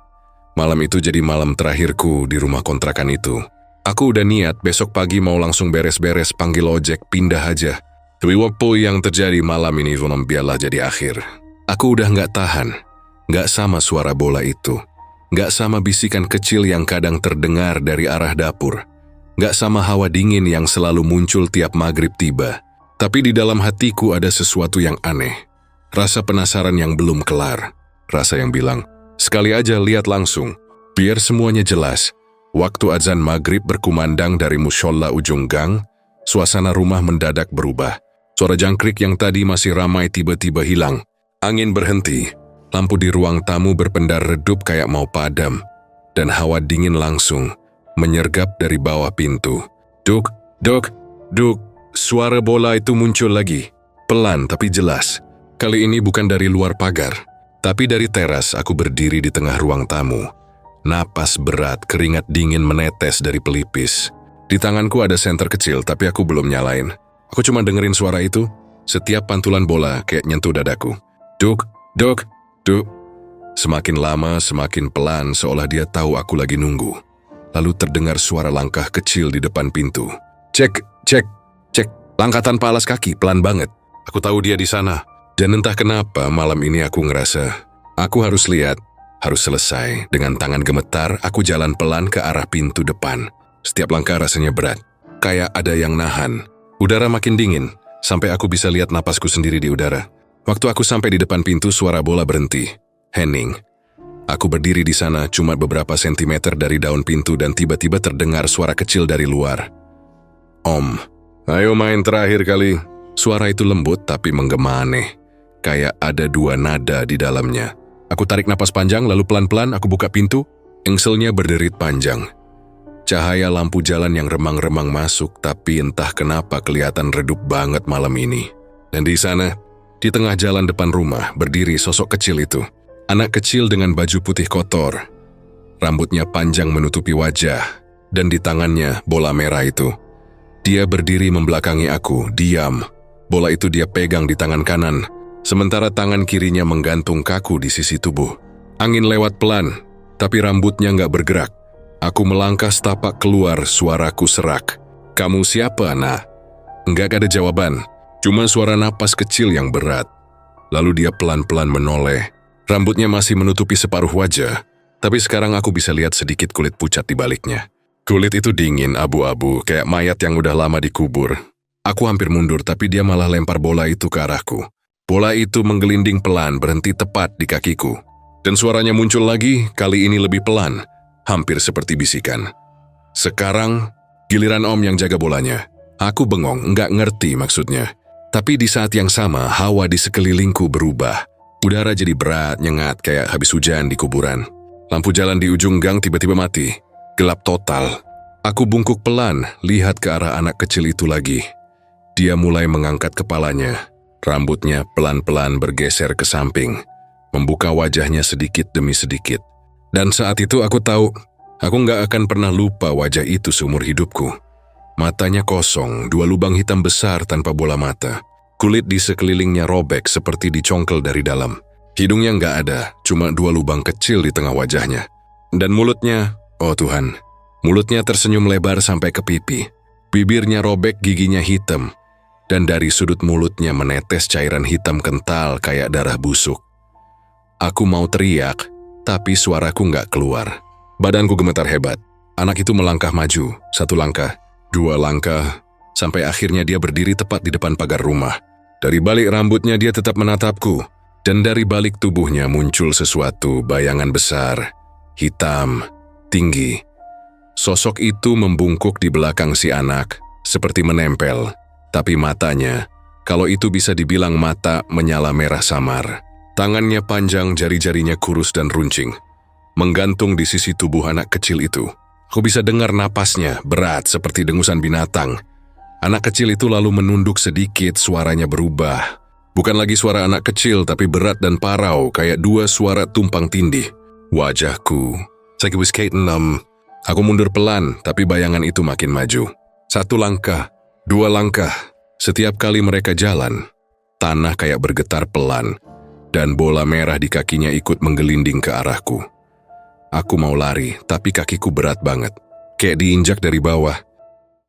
Malam itu jadi malam terakhirku di rumah kontrakan itu. Aku udah niat besok pagi mau langsung beres-beres, panggil ojek, pindah aja. Tapi apa yang terjadi malam ini biarlah jadi akhir. Aku udah nggak tahan. Nggak sama suara bola itu. Nggak sama bisikan kecil yang kadang terdengar dari arah dapur. Nggak sama hawa dingin yang selalu muncul tiap maghrib tiba. Tapi di dalam hatiku ada sesuatu yang aneh. Rasa penasaran yang belum kelar. Rasa yang bilang, sekali aja lihat langsung. Biar semuanya jelas. Waktu azan maghrib berkumandang dari musholla ujung gang, suasana rumah mendadak berubah. Suara jangkrik yang tadi masih ramai tiba-tiba hilang. Angin berhenti. Lampu di ruang tamu berpendar redup kayak mau padam, dan hawa dingin langsung menyergap dari bawah pintu. Duk, duk, duk, suara bola itu muncul lagi, pelan tapi jelas. Kali ini bukan dari luar pagar, tapi dari teras. Aku berdiri di tengah ruang tamu. Napas berat, keringat dingin menetes dari pelipis. Di tanganku ada senter kecil, tapi aku belum nyalain. Aku cuma dengerin suara itu, setiap pantulan bola kayak nyentuh dadaku. Duk, duk, duk. Semakin lama, semakin pelan, seolah dia tahu aku lagi nunggu. Lalu terdengar suara langkah kecil di depan pintu. Cek, cek, cek. Langkah tanpa alas kaki, pelan banget. Aku tahu dia di sana. Dan entah kenapa malam ini aku ngerasa, aku harus lihat, harus selesai. Dengan tangan gemetar, aku jalan pelan ke arah pintu depan. Setiap langkah rasanya berat. Kayak ada yang nahan. Udara makin dingin, sampai aku bisa lihat napasku sendiri di udara. Waktu aku sampai di depan pintu, suara bola berhenti. Hening. Aku berdiri di sana cuma beberapa sentimeter dari daun pintu dan tiba-tiba terdengar suara kecil dari luar. "Om, ayo main terakhir kali." Suara itu lembut tapi menggema aneh. Kayak ada dua nada di dalamnya. Aku tarik napas panjang lalu pelan-pelan aku buka pintu. Engselnya berderit panjang. Cahaya lampu jalan yang remang-remang masuk tapi entah kenapa kelihatan redup banget malam ini. Dan di sana, di tengah jalan depan rumah berdiri sosok kecil itu. Anak kecil dengan baju putih kotor. Rambutnya panjang menutupi wajah, dan di tangannya bola merah itu. Dia berdiri membelakangi aku, diam. Bola itu dia pegang di tangan kanan, sementara tangan kirinya menggantung kaku di sisi tubuh. Angin lewat pelan, tapi rambutnya nggak bergerak. Aku melangkah setapak keluar, suaraku serak. "Kamu siapa, Nak?" Nggak ada jawaban, cuma suara napas kecil yang berat. Lalu dia pelan-pelan menoleh. Rambutnya masih menutupi separuh wajah, tapi sekarang aku bisa lihat sedikit kulit pucat di baliknya. Kulit itu dingin, abu-abu, kayak mayat yang udah lama dikubur. Aku hampir mundur, tapi dia malah lempar bola itu ke arahku. Bola itu menggelinding pelan, berhenti tepat di kakiku. Dan suaranya muncul lagi, kali ini lebih pelan, hampir seperti bisikan. Sekarang, giliran Om yang jaga bolanya. Aku bengong, nggak ngerti maksudnya. Tapi di saat yang sama, hawa di sekelilingku berubah. Udara jadi berat, nyengat, kayak habis hujan di kuburan. Lampu jalan di ujung gang tiba-tiba mati. Gelap total. Aku bungkuk pelan, lihat ke arah anak kecil itu lagi. Dia mulai mengangkat kepalanya. Rambutnya pelan-pelan bergeser ke samping, membuka wajahnya sedikit demi sedikit. Dan saat itu aku tahu, aku nggak akan pernah lupa wajah itu seumur hidupku. Matanya kosong, dua lubang hitam besar tanpa bola mata. Kulit di sekelilingnya robek seperti dicongkel dari dalam. Hidungnya nggak ada, cuma dua lubang kecil di tengah wajahnya. Dan mulutnya, oh Tuhan, mulutnya tersenyum lebar sampai ke pipi. Bibirnya robek, giginya hitam. Dan dari sudut mulutnya menetes cairan hitam kental kayak darah busuk. Aku mau teriak, tapi suaraku nggak keluar. Badanku gemetar hebat. Anak itu melangkah maju, satu langkah, dua langkah, sampai akhirnya dia berdiri tepat di depan pagar rumah. Dari balik rambutnya dia tetap menatapku, dan dari balik tubuhnya muncul sesuatu, bayangan besar, hitam, tinggi. Sosok itu membungkuk di belakang si anak, seperti menempel, tapi matanya, kalau itu bisa dibilang mata, menyala merah samar. Tangannya panjang, jari-jarinya kurus dan runcing, menggantung di sisi tubuh anak kecil itu. Aku bisa dengar napasnya, berat seperti dengusan binatang. Anak kecil itu lalu menunduk sedikit, suaranya berubah. Bukan lagi suara anak kecil, tapi berat dan parau, kayak dua suara tumpang tindih. Wajahku, aku mundur pelan, tapi bayangan itu makin maju. Satu langkah, dua langkah. Setiap kali mereka jalan, tanah kayak bergetar pelan, dan bola merah di kakinya ikut menggelinding ke arahku. Aku mau lari, tapi kakiku berat banget, kayak diinjak dari bawah.